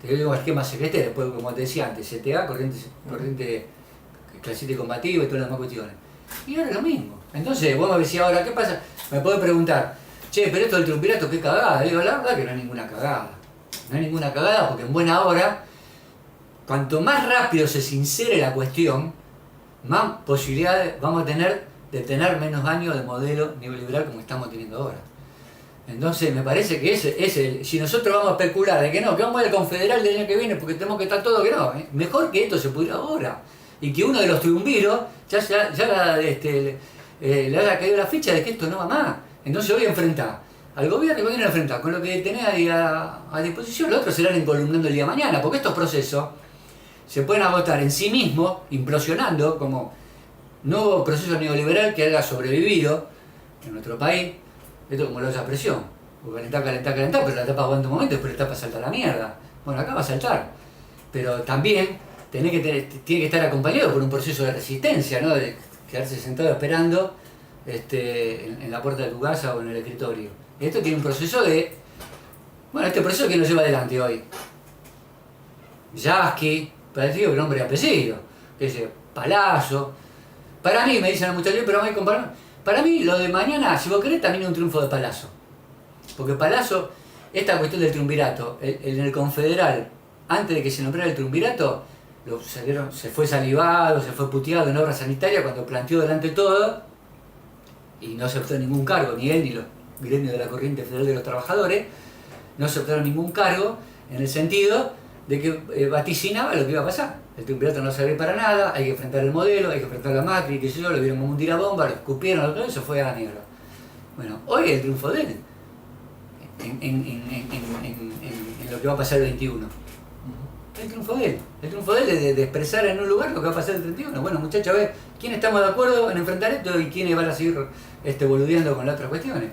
te digo, esquema CGT, después como te decía antes, CTA, corriente clasista y combativa y todas las demás cuestiones. Y ahora es lo mismo. Entonces, vos me decís ahora, ¿qué pasa? Me podés preguntar, che, pero esto del triunvirato, qué cagada. Le digo, la verdad que no hay ninguna cagada. No hay ninguna cagada porque en buena hora, cuanto más rápido se sincere la cuestión, más posibilidades vamos a tener de tener menos años de modelo neoliberal como estamos teniendo ahora. Entonces me parece que si nosotros vamos a especular de que no, que vamos a ir al confederal del año que viene porque tenemos que estar todo que no, mejor que esto se pudiera ahora. Y que uno de los triunviros le haya caído la ficha de que esto no va más. Entonces voy a enfrentar al gobierno y voy a enfrentar con lo que tenés ahí a disposición. Los otros se irán encolumnando el día de mañana, porque estos procesos se pueden agotar en sí mismos, implosionando, como nuevo proceso neoliberal que haya sobrevivido en nuestro país. Esto como la olla a presión, calentar, pero la tapa aguanta un momento y después la tapa salta a la mierda. Bueno, acá va a saltar, pero también tiene que estar acompañado por un proceso de resistencia, ¿no? De quedarse sentado esperando en la puerta de tu casa o en el escritorio. Esto tiene un proceso este proceso que nos lleva adelante hoy. Yasky, parecido que nombre y apellido, Palazzo. Para mí, me dicen los muchachos, pero vamos a comparar. Para mí, lo de mañana, si vos querés, también es un triunfo de Palazzo. Porque Palazzo, esta cuestión del triunvirato, en el confederal, antes de que se nombrara el triunvirato, se fue salivado, se fue puteado en obra sanitaria cuando planteó delante todo, y no se optó ningún cargo, ni él ni los gremios de la Corriente Federal de los Trabajadores, no se optaron ningún cargo en el sentido de que vaticinaba lo que iba a pasar. El triunvirato no servía para nada, hay que enfrentar el modelo, hay que enfrentar la Macri, que yo, lo vieron como un tirabomba, lo escupieron, todo eso fue a la mierda. Bueno, hoy es el triunfo de él, en lo que va a pasar el 21. El triunfo de él de expresar en un lugar lo que va a pasar el 31. Bueno, muchachos, a ver, ¿quién estamos de acuerdo en enfrentar esto y quiénes van a seguir boludeando con las otras cuestiones?